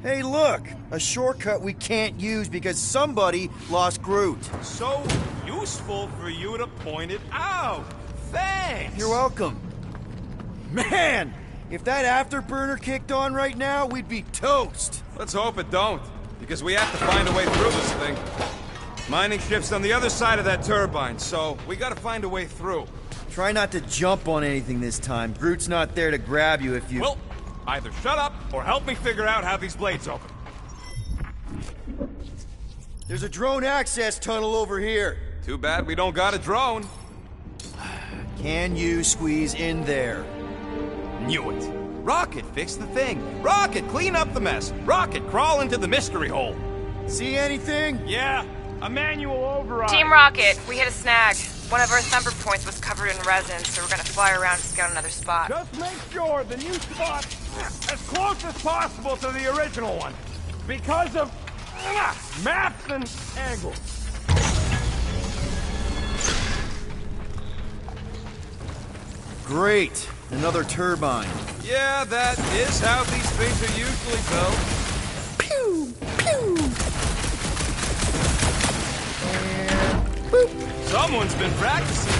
Hey, look! A shortcut we can't use because somebody lost Groot. So useful for you to point it out. Thanks! You're welcome. Man! If that afterburner kicked on right now, we'd be toast. Let's hope it don't, because we have to find a way through this thing. Mining ship's on the other side of that turbine, so we gotta find a way through. Try not to jump on anything this time. Groot's not there to grab you if you... Well, either shut up or help me figure out how these blades open. There's a drone access tunnel over here. Too bad we don't got a drone. Can you squeeze in there? Knew it. Rocket, fix the thing. Rocket, clean up the mess. Rocket, crawl into the mystery hole. See anything? Yeah, a manual override. Team Rocket, we hit a snag. One of our thumper points was covered in resin, so we're gonna fly around to scout another spot. Just make sure the new spot as close as possible to the original one. Because of maps and angles. Great. Another turbine. Yeah, that is how these things are usually built. Pew! Pew! And... boop! Someone's been practicing.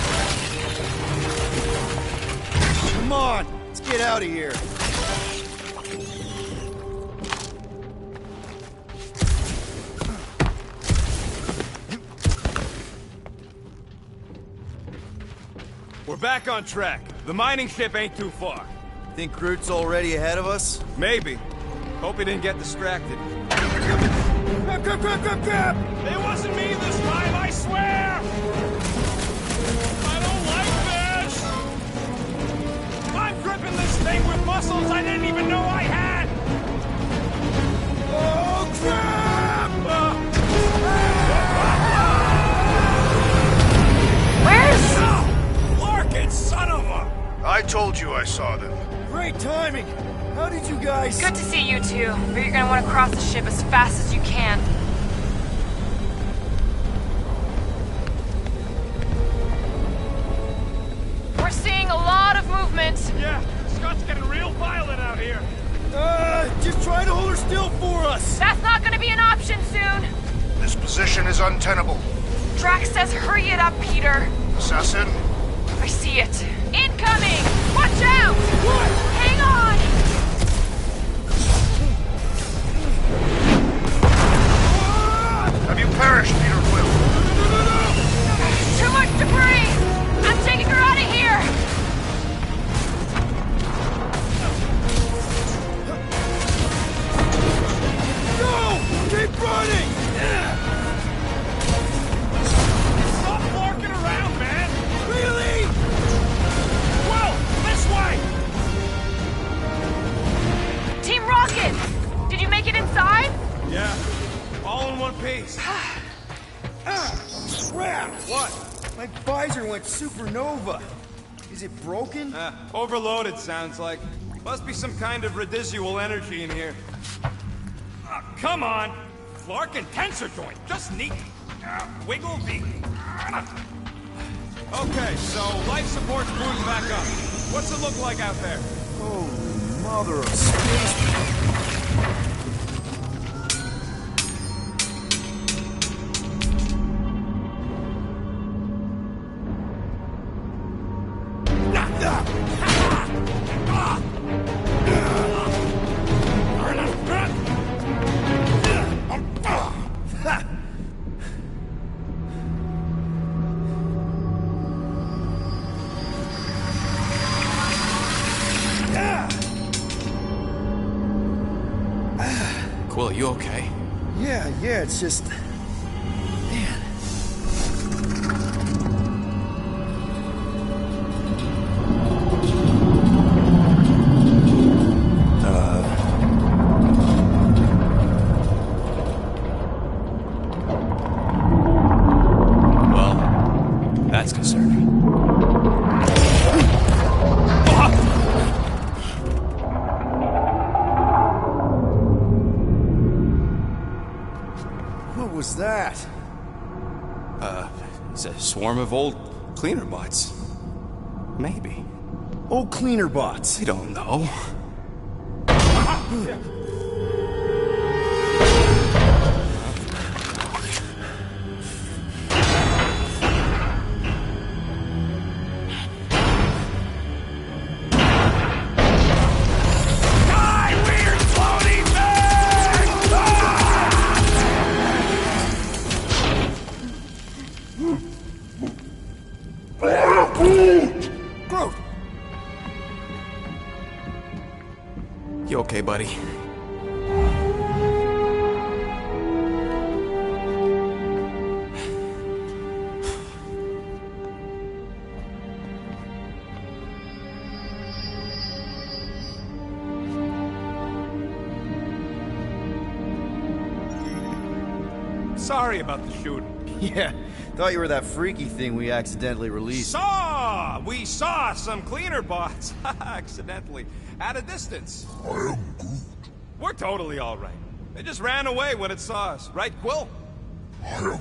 Come on! Let's get out of here. We're back on track. The mining ship ain't too far. Think Groot's already ahead of us? Maybe. Hope he didn't get distracted. Grab! It wasn't me this time, I swear! I don't like this! muscles I didn't even know I had! Oh, crap! Where's... Larkin, son of a... I told you I saw them. Great timing! How did you guys... Good to see you two, but you're gonna want to cross the ship as fast as you can. We're seeing a lot of movement. Yeah, Scott's getting real violent out here. Just try to hold her still for us! That's not gonna be an option soon. This position is untenable. Drax says hurry it up, Peter. Assassin, I see it. Incoming! Watch out! What? Hang on! have you perished, Peter Quill? Too much debris! I'm taking her out of here! Go! Keep running! Stop larking around, man! Really? Well, this way! Team Rocket! Did you make it inside? Yeah, all in one piece. Crap! What? My visor went supernova. Is it broken? Overloaded, sounds like. Must be some kind of residual energy in here. Come on! Larkin tensor joint, just neat. Wiggle the... Okay, so life support's booting back up. What's it look like out there? Oh, mother of space. Quill, you okay? Yeah, it's just... Man. Well, that's concerning. What was that? It's a swarm of old cleaner bots. Maybe. Old cleaner bots. I don't know. Groot! You okay, buddy? Sorry about the shooting. Yeah, thought you were that freaky thing we accidentally released. We saw some cleaner bots, accidentally, at a distance. I am Groot. We're totally all right. They just ran away when it saw us, right, Quill? I am Groot.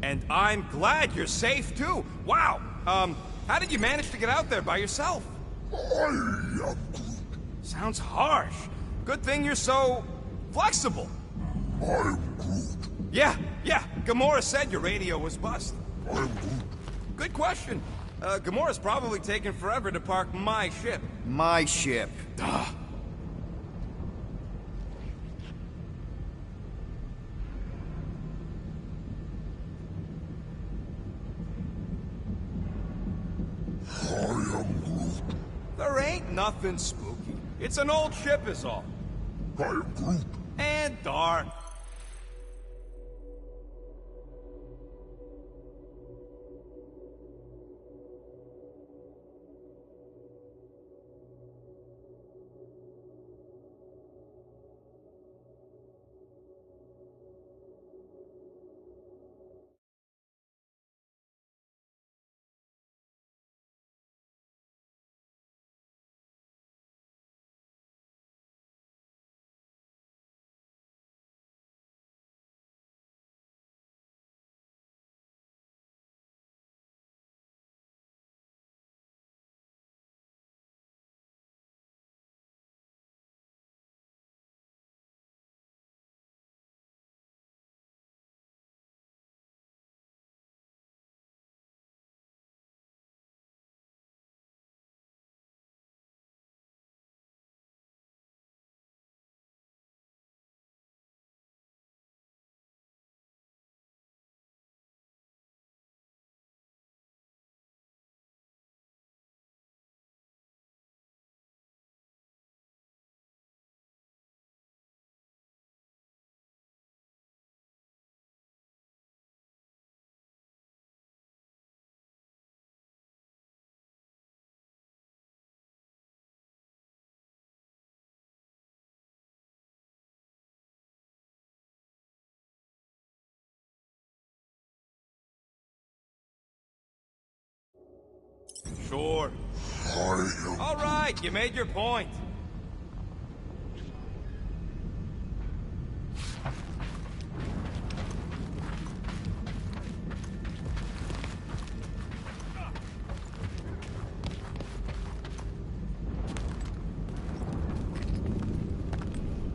And I'm glad you're safe too. Wow. How did you manage to get out there by yourself? I am Groot. Sounds harsh. Good thing you're so flexible. I am Groot. Yeah. Gamora said your radio was bust. I am Groot. Good question. Gamora's probably taken forever to park my ship. My ship. Duh. I am Groot. There ain't nothing spooky. It's an old ship is all. I am Groot. And dark. Sure. All right, you made your point.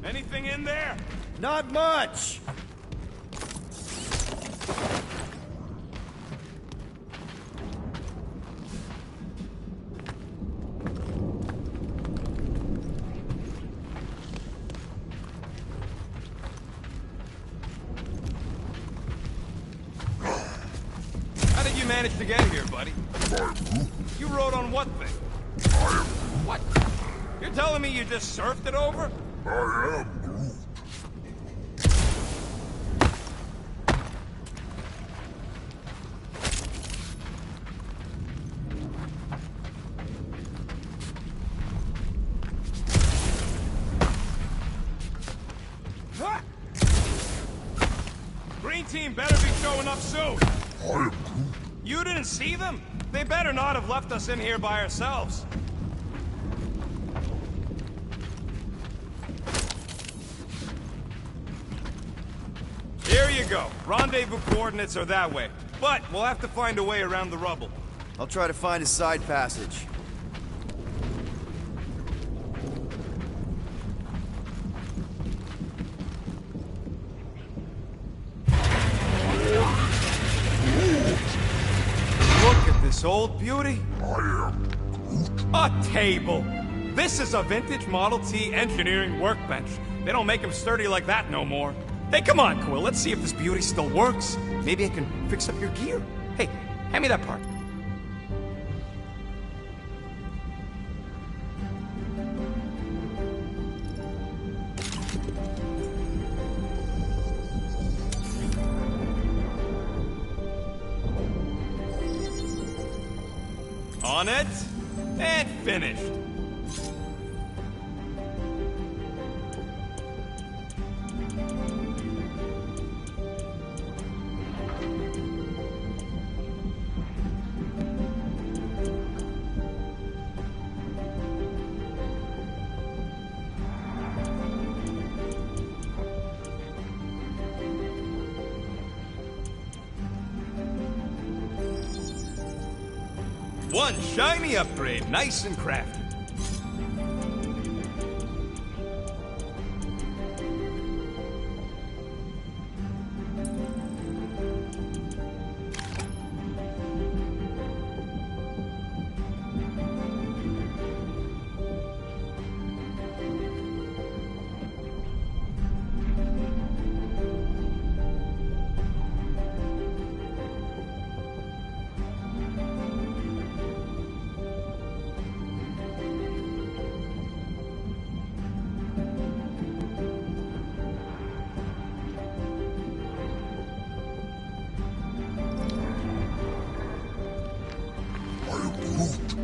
Anything in there? Not much! How did you manage to get here, buddy? You rode on what thing? What? You're telling me you just surfed it over? Ha! Green team better be showing up soon. You didn't see them? They better not have left us in here by ourselves. Here you go. Rendezvous coordinates are that way. But we'll have to find a way around the rubble. I'll try to find a side passage. Look at this old beauty. A table. This is a vintage Model T engineering workbench. They don't make them sturdy like that no more. Hey, come on, Quill. Let's see if this beauty still works. Maybe I can fix up your gear. Hey, hand me that part. On it, and finished. One shiny upgrade, nice and crafty.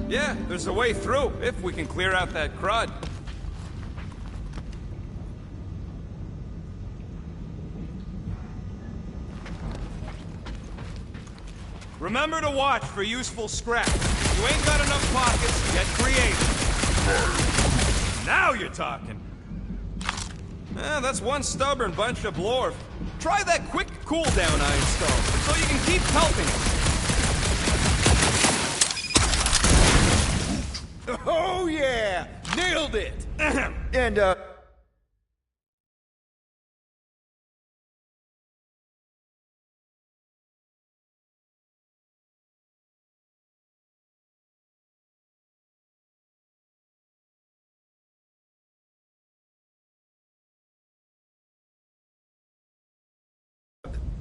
Yeah, there's a way through, if we can clear out that crud. Remember to watch for useful scrap. If you ain't got enough pockets, get creative. Now you're talking. That's one stubborn bunch of blorf. Try that quick cooldown I installed, so you can keep helping us. Oh yeah! Nailed it! And,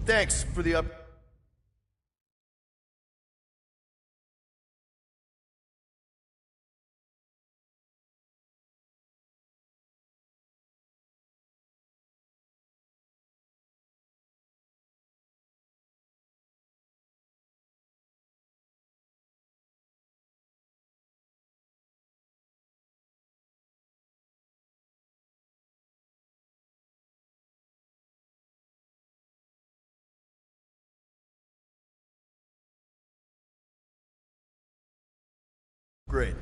thanks for the up... Great.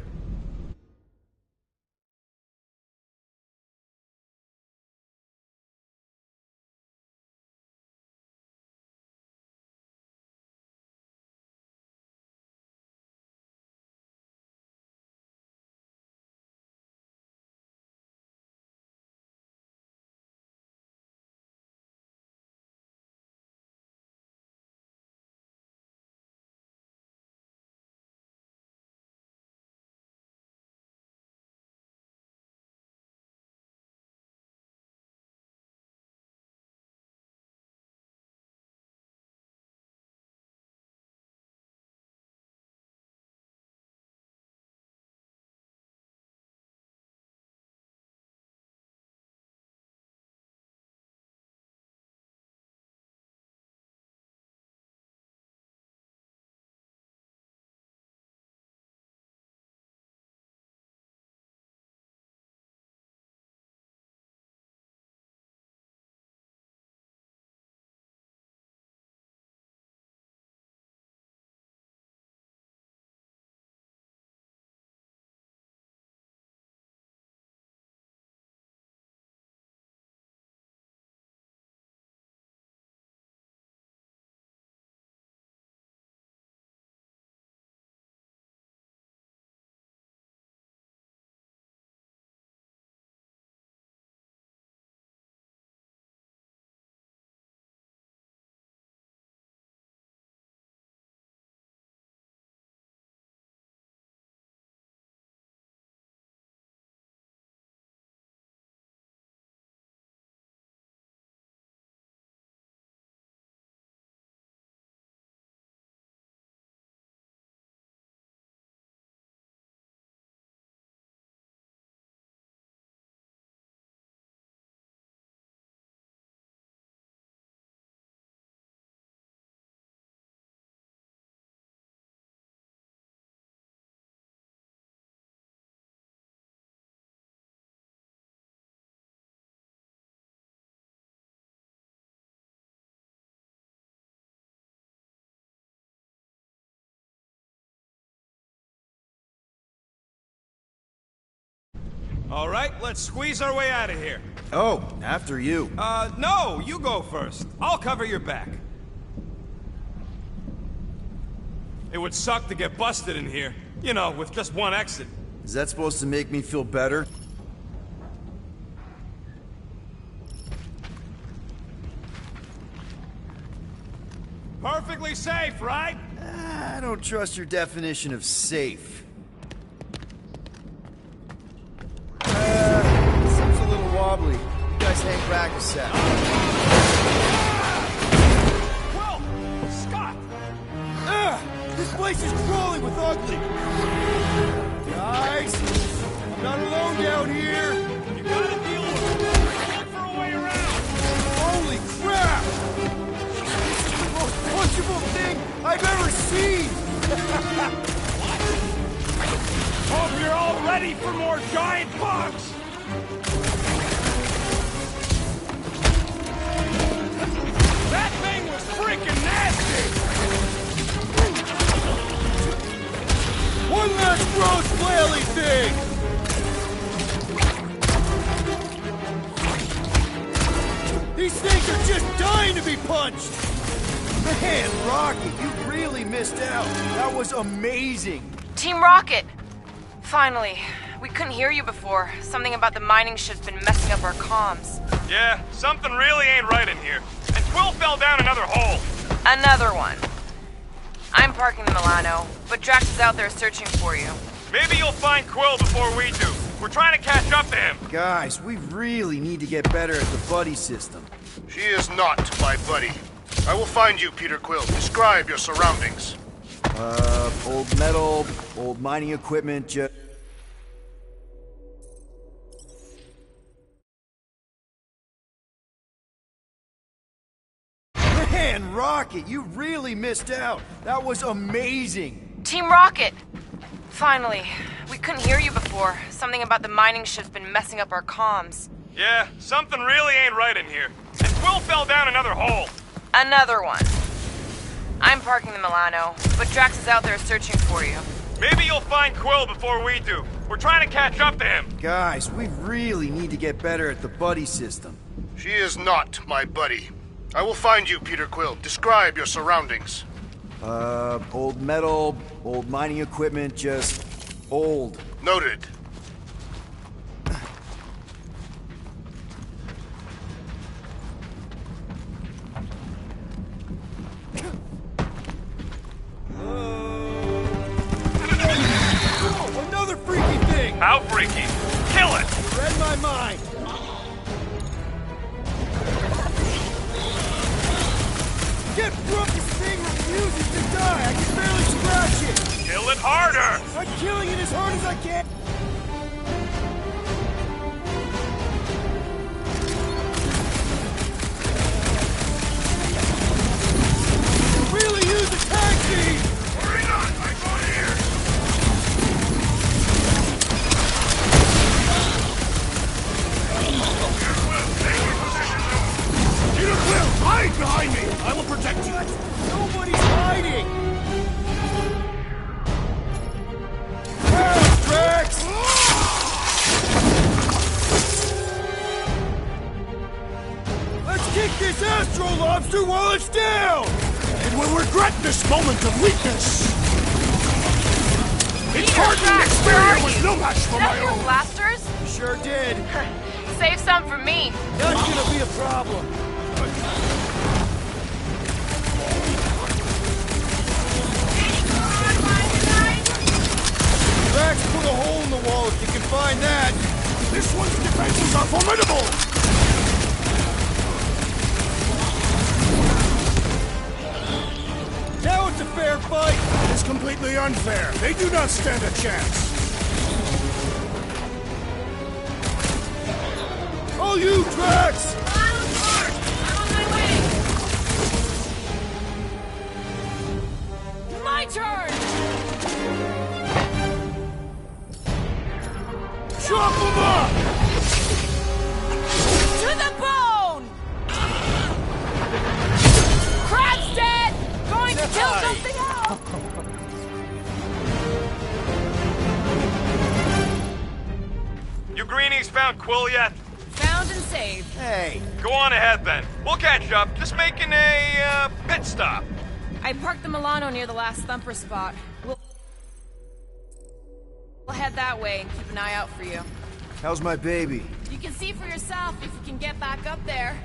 All right, let's squeeze our way out of here. Oh, after you. No, you go first. I'll cover your back. It would suck to get busted in here. You know, with just one exit. Is that supposed to make me feel better? Perfectly safe, right? I don't trust your definition of safe. Seems a little wobbly. You guys hang back a sec. Well, Scott! This place is crawling with ugly. Guys, I'm not alone down here. You gotta deal with it. Look for a way around. Holy crap! This is the most punchable thing I've ever seen. Hope you're all ready for more giant bugs! That thing was freaking nasty! One last gross flaily thing! These things are just dying to be punched! Man, Rocky, you really missed out. That was amazing. Team Rocket! Finally. We couldn't hear you before. Something about the mining ship's been messing up our comms. Yeah, something really ain't right in here. And Quill fell down another hole. Another one. I'm parking the Milano, but Drax is out there searching for you. Maybe you'll find Quill before we do. We're trying to catch up to him. Guys, we really need to get better at the buddy system. She is not my buddy. I will find you, Peter Quill. Describe your surroundings. Old metal, old mining equipment, Man, Rocket, you really missed out. That was amazing. Team Rocket! Finally. We couldn't hear you before. Something about the mining ship's been messing up our comms. Yeah, something really ain't right in here. And Quill fell down another hole. Another one. I'm parking the Milano, but Drax is out there searching for you. Maybe you'll find Quill before we do. We're trying to catch up to him. Guys, we really need to get better at the buddy system. She is not my buddy. I will find you, Peter Quill. Describe your surroundings. Old metal, old mining equipment, just old. Noted. Oh, another freaky thing! How freaky? Kill it! Read my mind. Get broke, this thing refuses to die. I can barely scratch it. Kill it harder! I'm killing it as hard as I can. Really use the tank feed! Hurry not! I'm going here! Peter Quill, hide behind me! I will protect you! Nobody's hiding! Help, Drax! Let's kick this Astro Lobster while it's down! It will regret this moment of weakness! Its Peter, hardened Drax, where exterior are was you? no match for Is that my your own! blasters? Sure did. Save some for me. That's gonna be a problem. Drax, put a hole in the wall if you can find that. This one's defenses are formidable! Now it's a fair fight. It is completely unfair. They do not stand a chance. Oh, you, Drax! My turn! Chop him up! To the bone! Crab's dead! Going to kill something else! You greenies found Quill yet? Found and saved. Hey, Go on ahead then. We'll catch up. Just making a, pit stop. I parked the Milano near the last thumper spot. We'll head that way and keep an eye out for you. how's my baby? You can see for yourself if you can get back up there.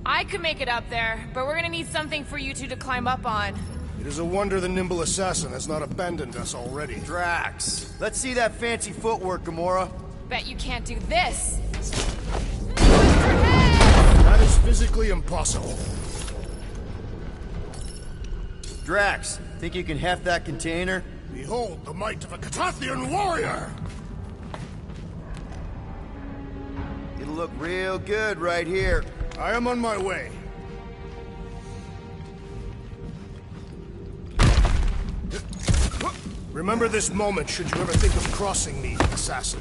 I could make it up there, but we're gonna need something for you two to climb up on. It is a wonder the nimble assassin has not abandoned us already. Drax, let's see that fancy footwork, Gamora. Bet you can't do this. That is physically impossible. Drax, think you can heft that container? Behold the might of a Catathian warrior! It'll look real good right here. I am on my way. Remember this moment should you ever think of crossing me, assassin.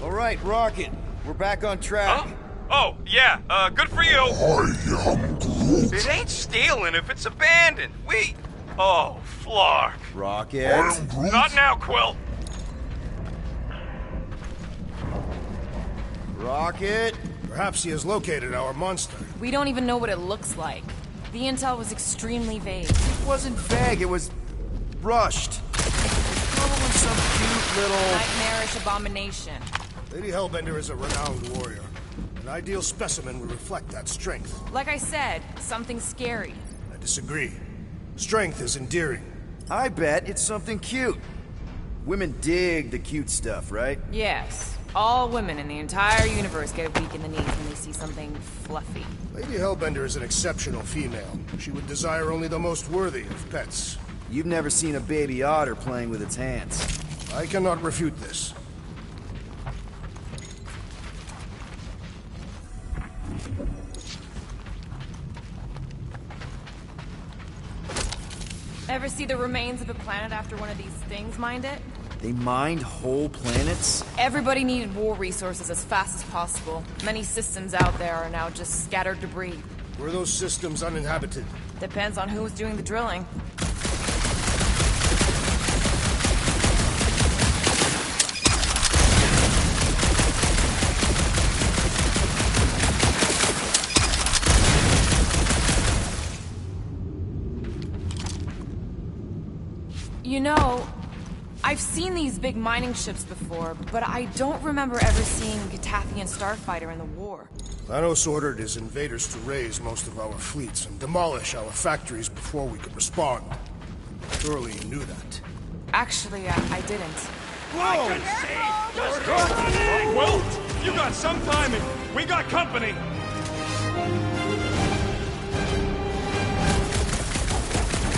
All right, Rocket, we're back on track. Huh? Oh, yeah, good for you. I am Groot. It ain't stealing if it's abandoned. Oh, Flark. Rocket. Not now, Quill. Rocket. Perhaps he has located our monster. We don't even know what it looks like. The intel was extremely vague. It wasn't vague, it was rushed. Probably some cute little... Nightmarish abomination. Lady Hellbender is a renowned warrior. An ideal specimen would reflect that strength. Like I said, something scary. I disagree. Strength is endearing. I bet it's something cute. Women dig the cute stuff, right? Yes. All women in the entire universe get weak in the knees when they see something fluffy. Lady Hellbender is an exceptional female. She would desire only the most worthy of pets. You've never seen a baby otter playing with its hands. I cannot refute this. Ever see the remains of a planet after one of these things mined it? They mined whole planets? Everybody needed war resources as fast as possible. Many systems out there are now just scattered debris. Were those systems uninhabited? Depends on who was doing the drilling. You know, I've seen these big mining ships before, but I don't remember ever seeing a Catathian starfighter in the war. Thanos ordered his invaders to raise most of our fleets and demolish our factories before we could respond. Surely you knew that. Actually, I didn't. Whoa! Well, you got some timing. We got company.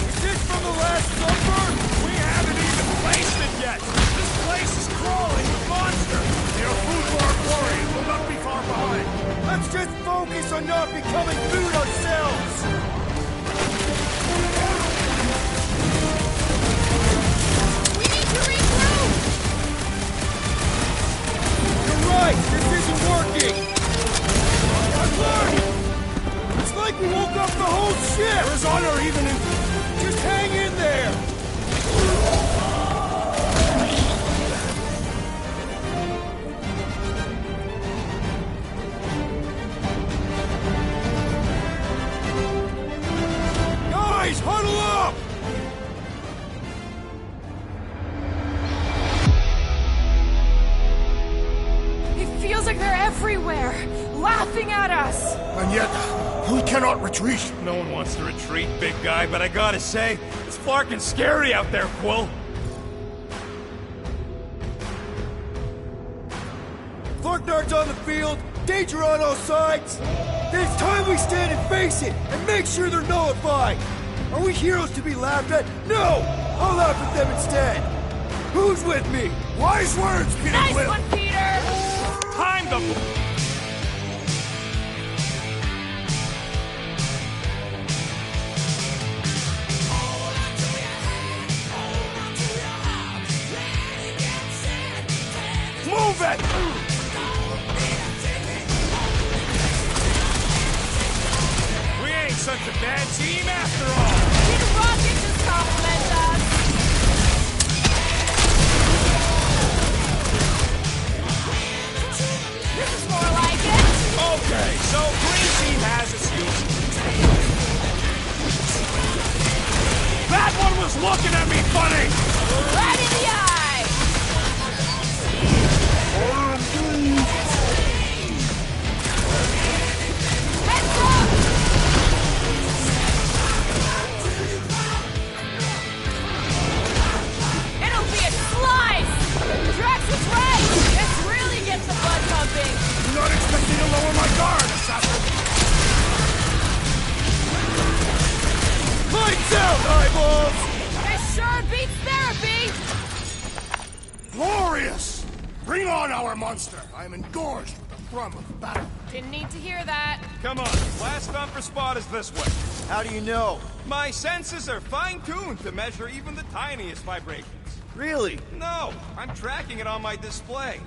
Is this from the last number? We haven't even placed it yet. This place is crawling with monsters. They are food for our quarry. We'll not be far behind. Let's just focus on not becoming food ourselves. We need to regroup! You're right. This isn't working. Look! It's like we woke up the whole ship. There is honor even in... Just hang in there. Guys, huddle up! It feels like they're everywhere, laughing at us! And yet, we cannot retreat. No one wants to retreat, big guy, but I gotta say, it's flarkin' scary out there, Quill. Flarknard's on the field, danger on all sides. Then it's time we stand and face it, and make sure they're nullified. Are we heroes to be laughed at? No! I'll laugh at them instead. Who's with me? Wise words, Peter Nice Quill. one, Peter! Time to... Move it! We ain't such a bad team after all. Did Rocket just compliment us? This is more like it! Okay, so green team has its uses. That one was looking at me funny! Right in the eye! Heads up! It'll be a slice! Drax was right! This really gets the blood pumping! I'm not expecting to lower my guard, assassin. Lights out, eyeballs! This sure beats therapy! Glorious! Bring on our monster. I am engorged with the thrum of battle. Didn't need to hear that. Come on, last thumper spot is this way. How do you know? My senses are fine-tuned to measure even the tiniest vibrations. Really? No, I'm tracking it on my display.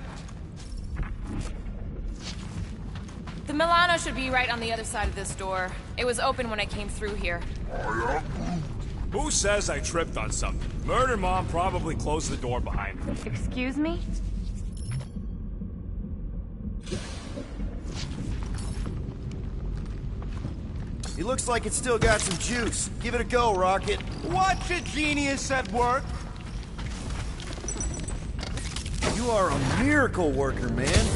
The Milano should be right on the other side of this door. It was open when I came through here. Who says I tripped on something? Murder Mom probably closed the door behind me. Excuse me? It looks like it's still got some juice. Give it a go, Rocket. Watch a genius at work. You are a miracle worker, man.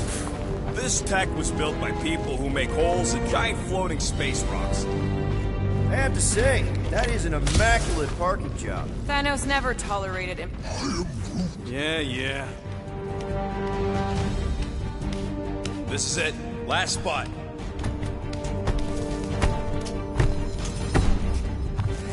This tech was built by people who make holes in giant floating space rocks. I have to say, that is an immaculate parking job. Thanos never tolerated him. Yeah. This is it. Last spot.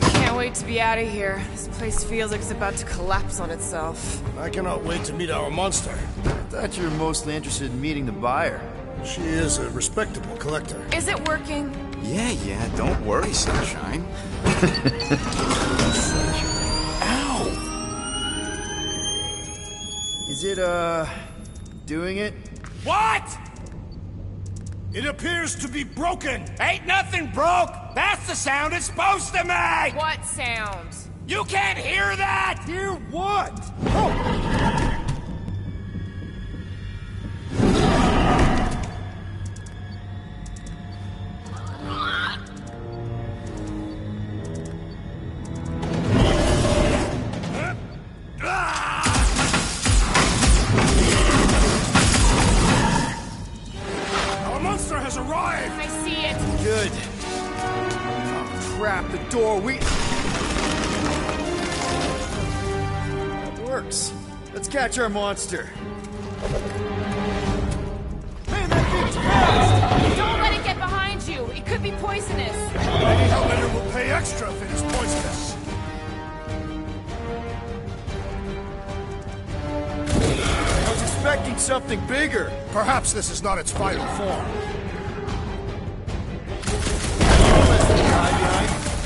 Can't wait to be out of here. This place feels like it's about to collapse on itself. I cannot wait to meet our monster. I thought you were mostly interested in meeting the buyer. She is a respectable collector. Is it working? Yeah, don't worry, Sunshine. Ow! Is it, doing it? What? It appears to be broken! Ain't nothing broke! That's the sound it's supposed to make! What sound? You can't hear that! Hear what? Our monster has arrived! I see it. Good. Oh, crap, the door, That works. Let's catch our monster. Man, that thing's fast! Don't let it get behind you. It could be poisonous. Lady Hellbender will pay extra if it is poisonous. I was expecting something bigger. Perhaps this is not its final form.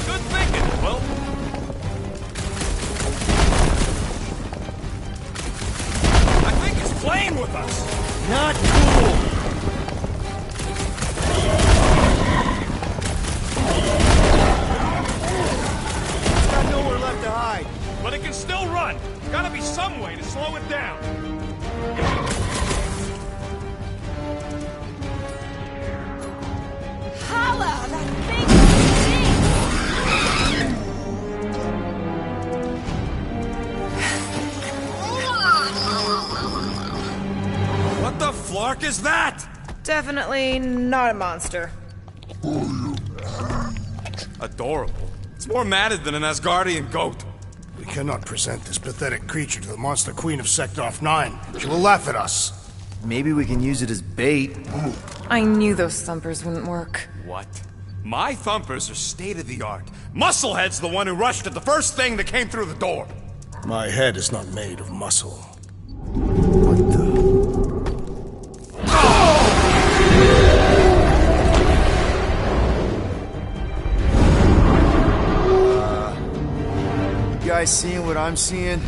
Good thinking, Will. I think it's playing with us. Not cool. It's got nowhere left to hide. But it can still run. Gotta be some way to slow it down. Holla! That thing What the flark is that? Definitely not a monster. Adorable. It's more matted than an Asgardian goat. We cannot present this pathetic creature to the Monster Queen of Sector 9. She will laugh at us. Maybe we can use it as bait. I knew those thumpers wouldn't work. What? My thumpers are state-of-the-art. Musclehead's the one who rushed at the first thing that came through the door. My head is not made of muscle. You guys seeing what I'm seeing?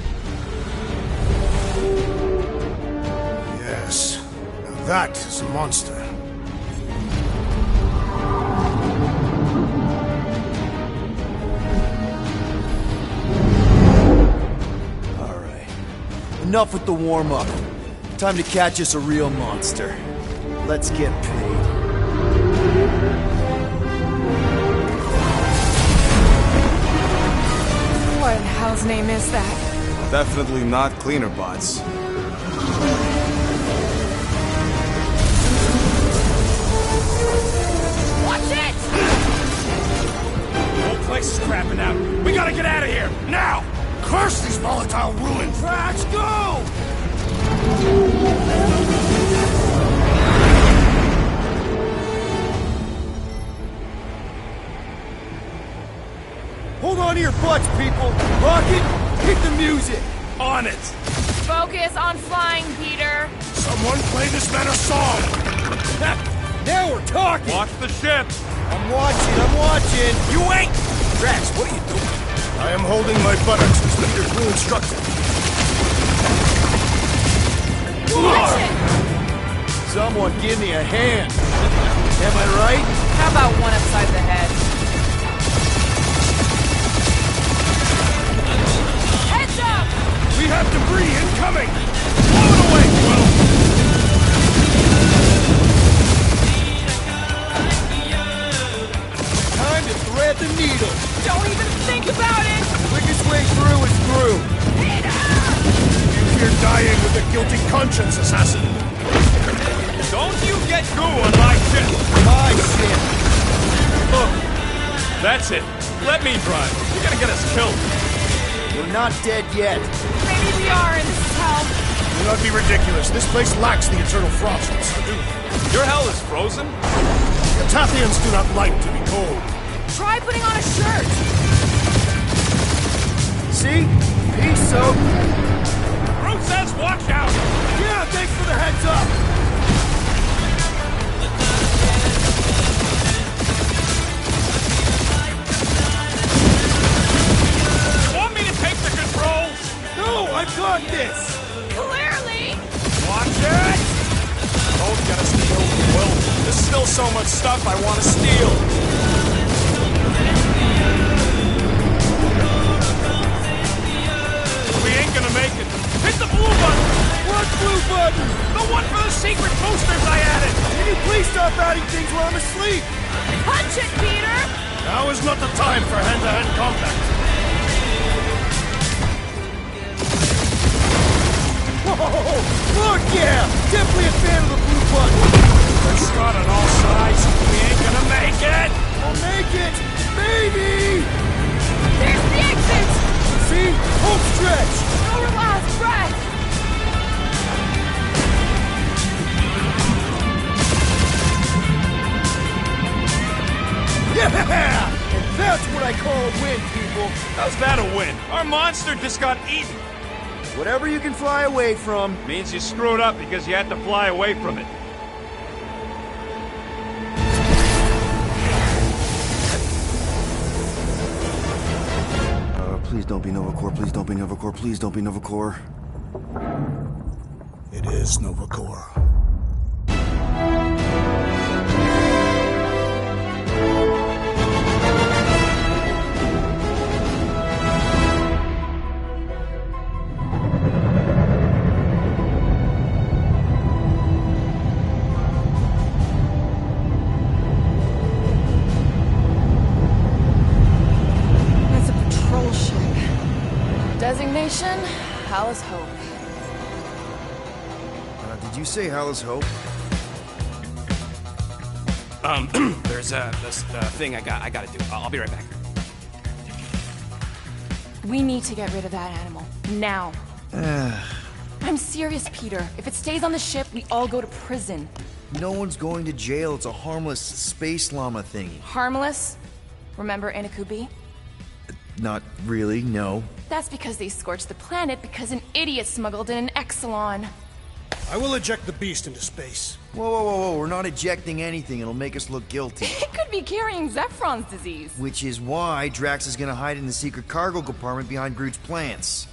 Yes. Now that is a monster. Alright. Enough with the warm-up. Time to catch us a real monster. Let's get paid. What in hell's name is that? Definitely not cleaner bots. Watch it! The whole place is crapping out. We gotta get out of here, now! Curse these volatile ruins! Let's go! Hold on to your butts, people! Rocket, hit the music! On it! Focus on flying, Peter. Someone play this man a song! Now we're talking! Watch the ship! I'm watching! You ain't! Drax, what are you doing? I am holding my buttocks as leaders will instruct it. Watch it! Someone give me a hand! Am I right? How about one upside the head? Heads up! We have debris incoming! Blow it away, Will! Time to thread the needle! Don't even think about it! Quickest way through is through! You fear dying with a guilty conscience, assassin! Don't you get goo on my ship! My shit! Look, that's it. Let me drive. You're gonna get us killed. We're not dead yet. Maybe we are, and this is hell. Do not be ridiculous. This place lacks the eternal frost of Sadu. Your hell is frozen? The Tathians do not like to be cold. Try putting on a shirt. See? He's soaked. Groot says watch out! Yeah, thanks for the heads up! You want me to take the controls? No, I've got this! Clearly! Watch it! Don't get us killed, Will. This is still so much stuff I want to steal. We ain't gonna make it. Hit the blue button! What blue button? The one for the secret posters I added! Can you please stop adding things while I'm asleep? Punch it, Peter! Now is not the time for hand-to-hand combat. Whoa! Look, yeah! Definitely a fan of the blue button! There's shot on all sides. We ain't gonna make it! I'll make it! Maybe! There's the exit! See? Home stretch! Our last breath! Yeah! And that's what I call a win, people! How's that a win? Our monster just got eaten. Whatever you can fly away from. Means you screwed up because you had to fly away from it. Please don't be Nova Corps, please don't be Nova Corps, please don't be Nova Corps. It is Nova Corps. That's a patrol ship. Designation, Hallis Hope. Did you say Hallis Hope? There's this thing I gotta do. I'll be right back. We need to get rid of that animal. Now. I'm serious, Peter. If it stays on the ship, we all go to prison. No one's going to jail. It's a harmless space llama thingy. Harmless? Remember Inakubi? Not really, no. That's because they scorched the planet because an idiot smuggled in an Exelon. I will eject the beast into space. Whoa, whoa, whoa, whoa. We're not ejecting anything. It'll make us look guilty. It could be carrying Zephron's disease. Which is why Drax is gonna hide in the secret cargo compartment behind Groot's plants.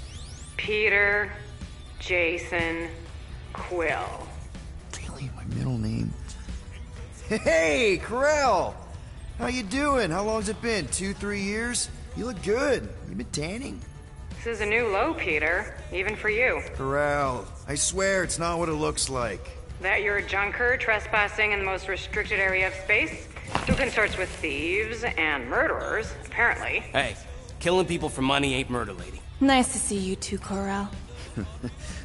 Peter, Jason, Quill. Really? My middle name? Hey, Corell! How you doing? How long's it been? 2-3 years? You look good. You been tanning? This is a new low, Peter. Even for you. Corell, I swear it's not what it looks like. That you're a junker trespassing in the most restricted area of space? Who consorts with thieves and murderers, apparently. Hey, killing people for money ain't murder, lady. Nice to see you too, Corel.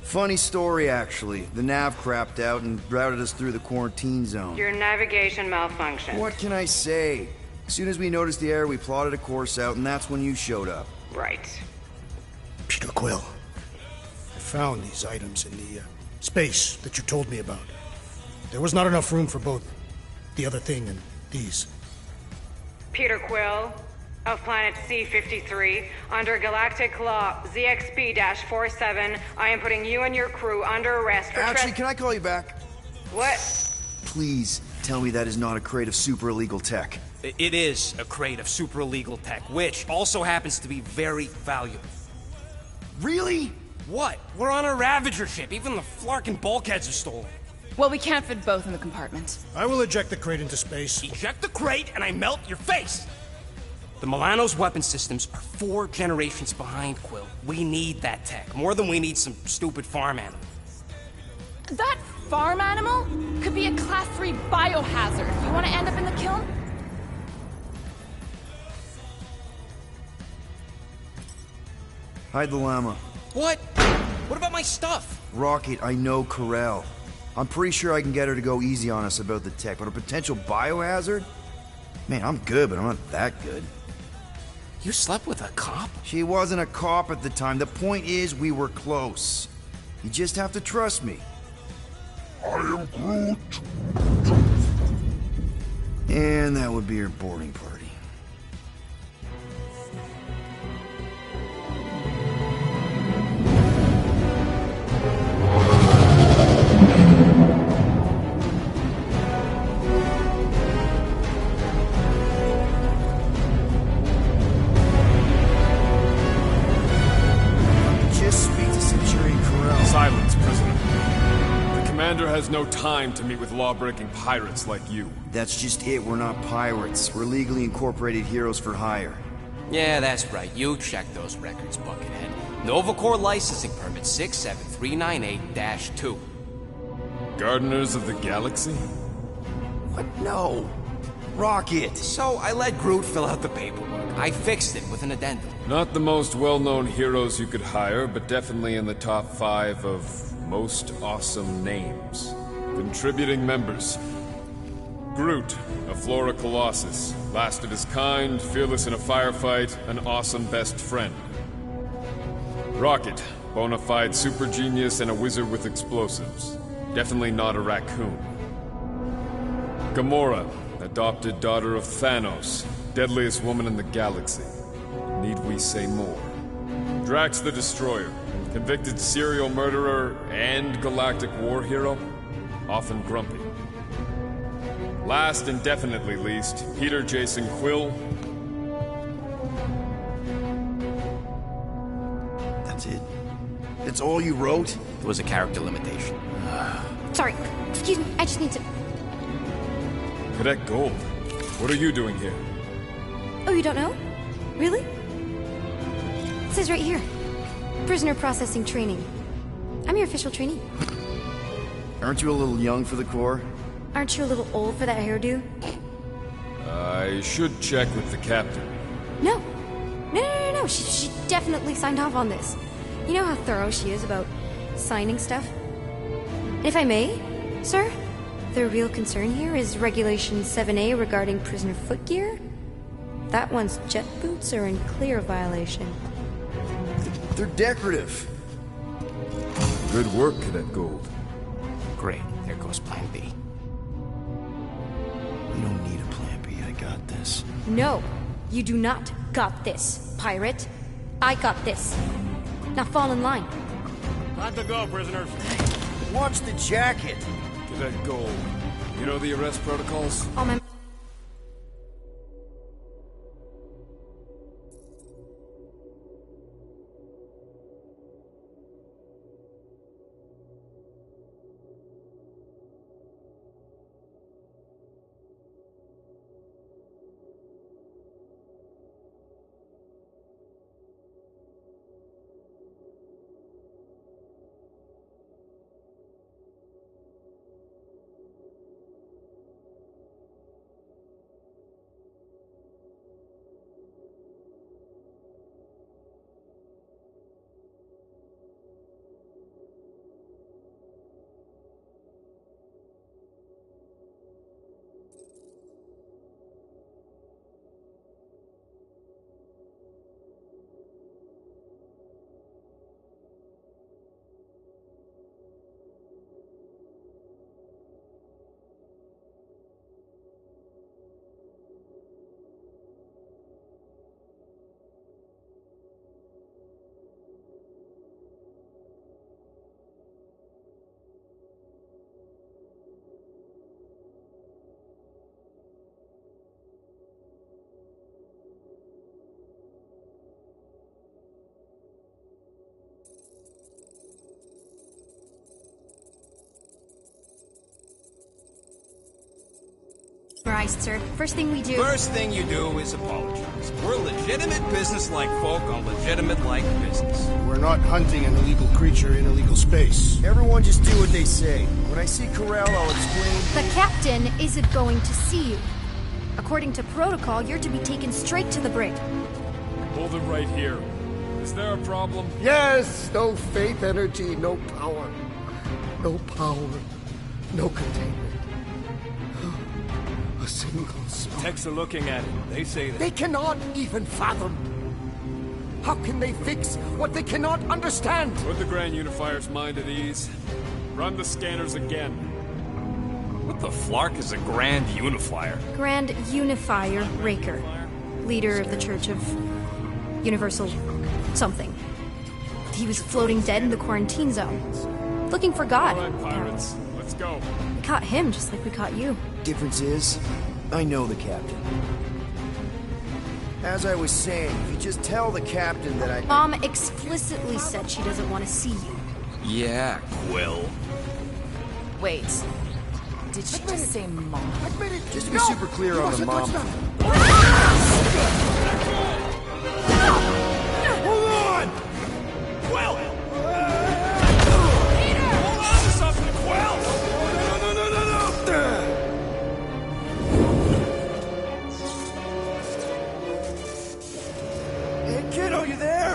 Funny story, actually. The nav crapped out and routed us through the quarantine zone. Your navigation malfunctioned. What can I say? As soon as we noticed the error, we plotted a course out, and that's when you showed up. Right. Peter Quill. I found these items in the space that you told me about. There was not enough room for both the other thing and these. Peter Quill, of planet C-53, under Galactic Law ZXB-47, I am putting you and your crew under arrest for Actually, can I call you back? What? Please tell me that is not a crate of super illegal tech. It is a crate of super illegal tech, which also happens to be very valuable. Really? What? We're on a Ravager ship. Even the Flarkin bulkheads are stolen. Well, we can't fit both in the compartment. I will eject the crate into space. Eject the crate and I melt your face! The Milano's weapon systems are 4 generations behind, Quill. We need that tech, more than we need some stupid farm animal. That farm animal could be a Class 3 biohazard. You want to end up in the kiln? Hide the llama. What? What about my stuff? Rocket, I know Corell. I'm pretty sure I can get her to go easy on us about the tech, but a potential biohazard? Man, I'm good, but I'm not that good. You slept with a cop? She wasn't a cop at the time. The point is, we were close. You just have to trust me. I am Groot. And that would be her boarding party. Commander has no time to meet with law-breaking pirates like you. That's just it, we're not pirates. We're legally incorporated heroes for hire. Yeah, that's right. You check those records, Buckethead. Novacore licensing permit 67398-2. Gardeners of the Galaxy? What? No. Rocket! So I let Groot fill out the paperwork. I fixed it with an addendum. Not the most well-known heroes you could hire, but definitely in the top 5 of most awesome names. Contributing members. Groot, a Flora Colossus, last of his kind, fearless in a firefight, an awesome best friend. Rocket, bona fide super genius and a wizard with explosives. Definitely not a raccoon. Gamora, adopted daughter of Thanos, deadliest woman in the galaxy. Need we say more? Drax the Destroyer, convicted serial murderer and galactic war hero, often grumpy. Last and definitely least, Peter Jason Quill. That's it? That's all you wrote? It was a character limitation. Sorry, excuse me, I just need to... Cadet Gold, what are you doing here? Oh, you don't know? Really? It says right here. Prisoner processing training. I'm your official trainee. Aren't you a little young for the Corps? Aren't you a little old for that hairdo? I should check with the captain. No. No. She definitely signed off on this. You know how thorough she is about signing stuff? If I may, sir, the real concern here is Regulation 7A regarding prisoner footgear. That one's jet boots are in clear violation. They're decorative. Good work, Cadet Gold. Great. There goes Plan B. You don't need a Plan B. I got this. No, you do not got this, pirate. I got this. Now fall in line. Time to go, prisoners. Watch the jacket. Cadet Gold, you know the arrest protocols? All my... Right, sir. First thing we do... First thing you do is apologize. We're legitimate business-like folk on legitimate-like business. We're not hunting an illegal creature in illegal space. Everyone just do what they say. When I see Corral, I'll explain... The captain isn't going to see you. According to protocol, you're to be taken straight to the brig. Hold it right here. Is there a problem? Yes! No faith energy, no power. No power, no containment. A single spark. Techs are looking at it. They say that. They cannot even fathom. How can they fix what they cannot understand? Put the Grand Unifier's mind at ease. Run the scanners again. What the flark is a Grand Unifier? Grand Unifier Raker. Leader of the Church of... Universal... something. He was floating dead in the quarantine zone. Looking for God. All right, pirates. Let's go. We caught him just like we caught you. Difference is, I know the captain. As I was saying, if you just tell the captain that I... Mom explicitly said she doesn't want to see you. Yeah, Quill. Wait. Did she just say mom? Just to be super clear on the mom. Hold on! Quill! Peter! Hold on to something, Quill! No! Hey, kiddo, you there?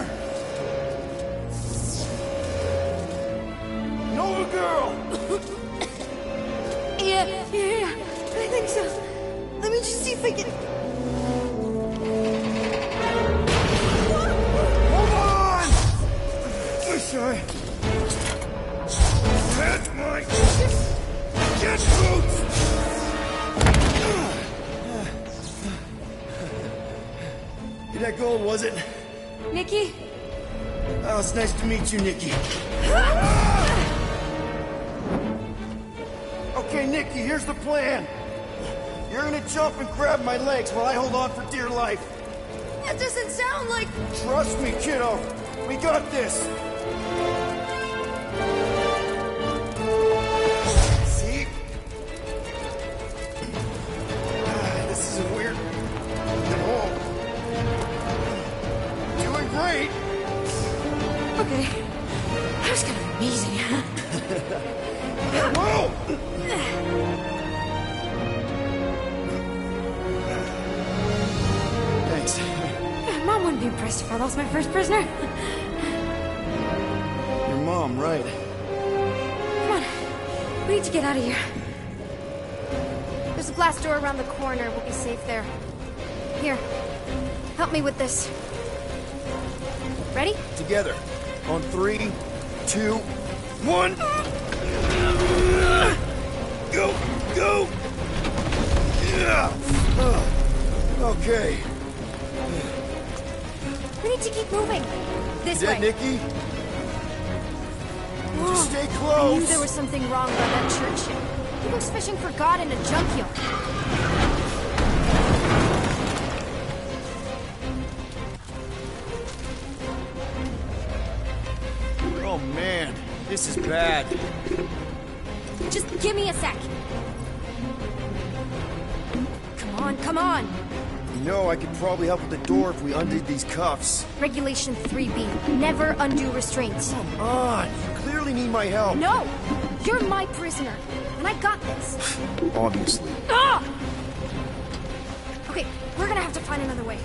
Nova girl! Yeah, I think so. Let me just see if I can. Hold on! Wish I had my jet boots! You're that gold, was it? Nikki? Oh, it's nice to meet you, Nikki. Okay, Nikki, here's the plan. You're gonna jump and grab my legs while I hold on for dear life. That doesn't sound like. Trust me, kiddo. We got this. See? This isn't weird at all. Doing great. Okay. That was kind of amazing, huh? Whoa! Thanks. Mom wouldn't be impressed if I lost my first prisoner. Your mom, right? Come on. We need to get out of here. There's a glass door around the corner. We'll be safe there. Here. Help me with this. Ready? Together. On 3, 2, 1. Go! Go! Yeah! Okay. We need to keep moving. This You way. dead, Nikki? Just stay I knew close. there was something wrong about that church ship. He was fishing for God in a junkyard. Oh man, this is bad. Just give me a sec. Come on, come on. You know, I could probably help with the door if we undid these cuffs. Regulation 3B. Never undo restraints. Come on, you clearly need my help. No! You're my prisoner, and I got this. Obviously. Ah! Okay, we're gonna have to find another way.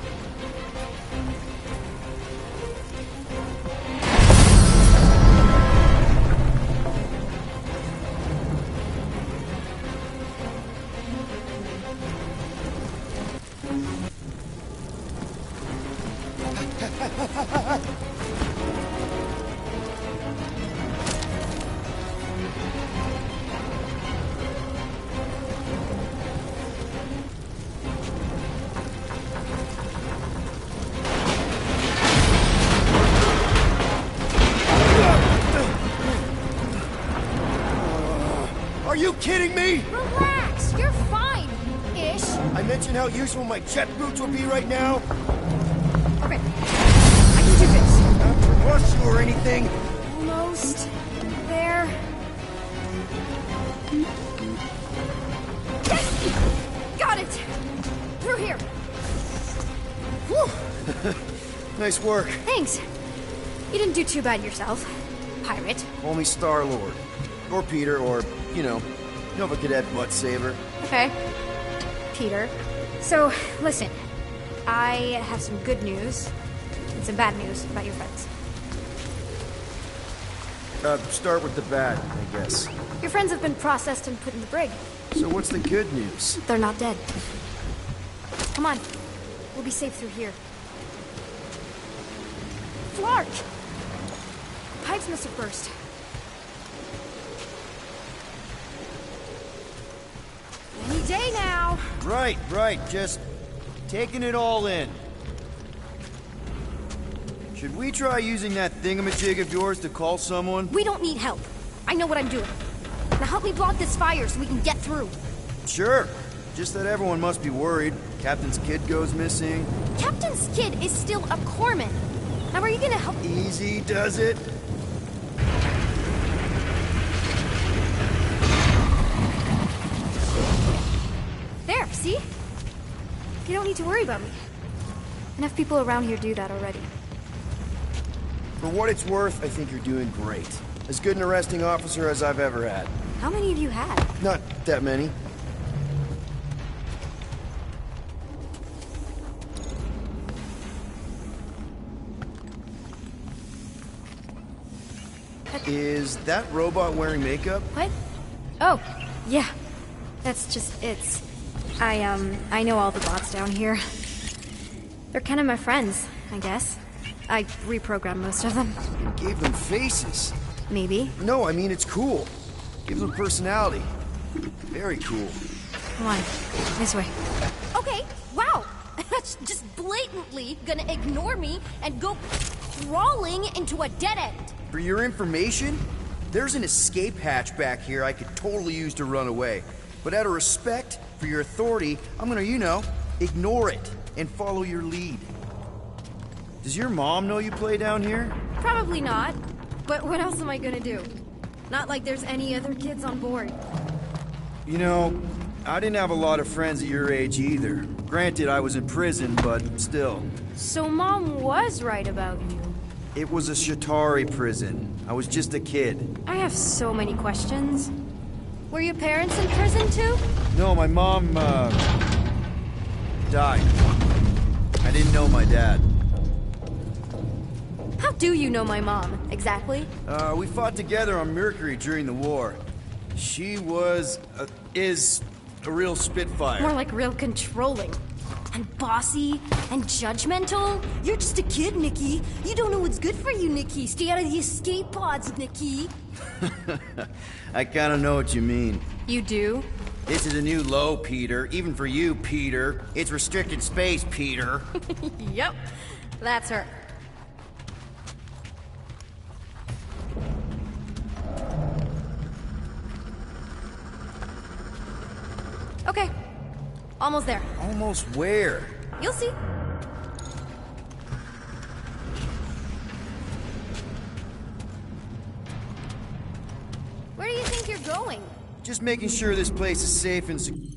Are you kidding me? Relax, you're fine. Ish. I mentioned how useful my jet boots will be right now. Okay, I can do this. Not to rush you or anything. Almost there. Yes! Got it! Through here. Whew. Nice work. Thanks. You didn't do too bad yourself, pirate. Call me Star-Lord. Or Peter, or, you know, Nova Cadet Butt Saver. Okay. Peter. So, listen. I have some good news and some bad news about your friends. Start with the bad, I guess. Your friends have been processed and put in the brig. So what's the good news? They're not dead. Come on. We'll be safe through here. Flark! Pipes must have burst. Any day now. Right, just taking it all in. Should we try using that thingamajig of yours to call someone? We don't need help. I know what I'm doing. Now help me block this fire so we can get through. Sure. Just that everyone must be worried. Captain's kid goes missing. Captain's kid is still a corpsman. Now are you gonna help? Easy does it. need to worry about me. Enough people around here do that already. For what it's worth, I think you're doing great. As good an arresting officer as I've ever had. How many have you had? Not that many. Is that robot wearing makeup? What? Oh, yeah. That's just, I know all the bots down here. They're kind of my friends, I guess. I reprogrammed most of them. You gave them faces. Maybe. No, I mean, it's cool. Gives them personality. Very cool. Come on, this way. Okay, wow. That's just blatantly gonna ignore me and go crawling into a dead end. For your information, there's an escape hatch back here I could totally use to run away. But out of respect for your authority, I'm gonna, ignore it and follow your lead. Does your mom know you play down here? Probably not. But what else am I gonna do? Not like there's any other kids on board. I didn't have a lot of friends at your age either. Granted, I was in prison, but still. So Mom was right about you. It was a Shatari prison. I was just a kid. I have so many questions. Were your parents in prison too? No, my mom, died. I didn't know my dad. How do you know my mom, exactly? We fought together on Mercury during the war. She is a real spitfire. More like real controlling. And bossy and judgmental. You're just a kid, Nikki. You don't know what's good for you, Nikki. Stay out of the escape pods, Nikki. I kinda know what you mean. You do? This is a new low, Peter. Even for you, Peter. It's restricted space, Peter. Yep, that's her. Okay, almost there. Almost where? You'll see. Where do you think you're going? Just making sure this place is safe and secure.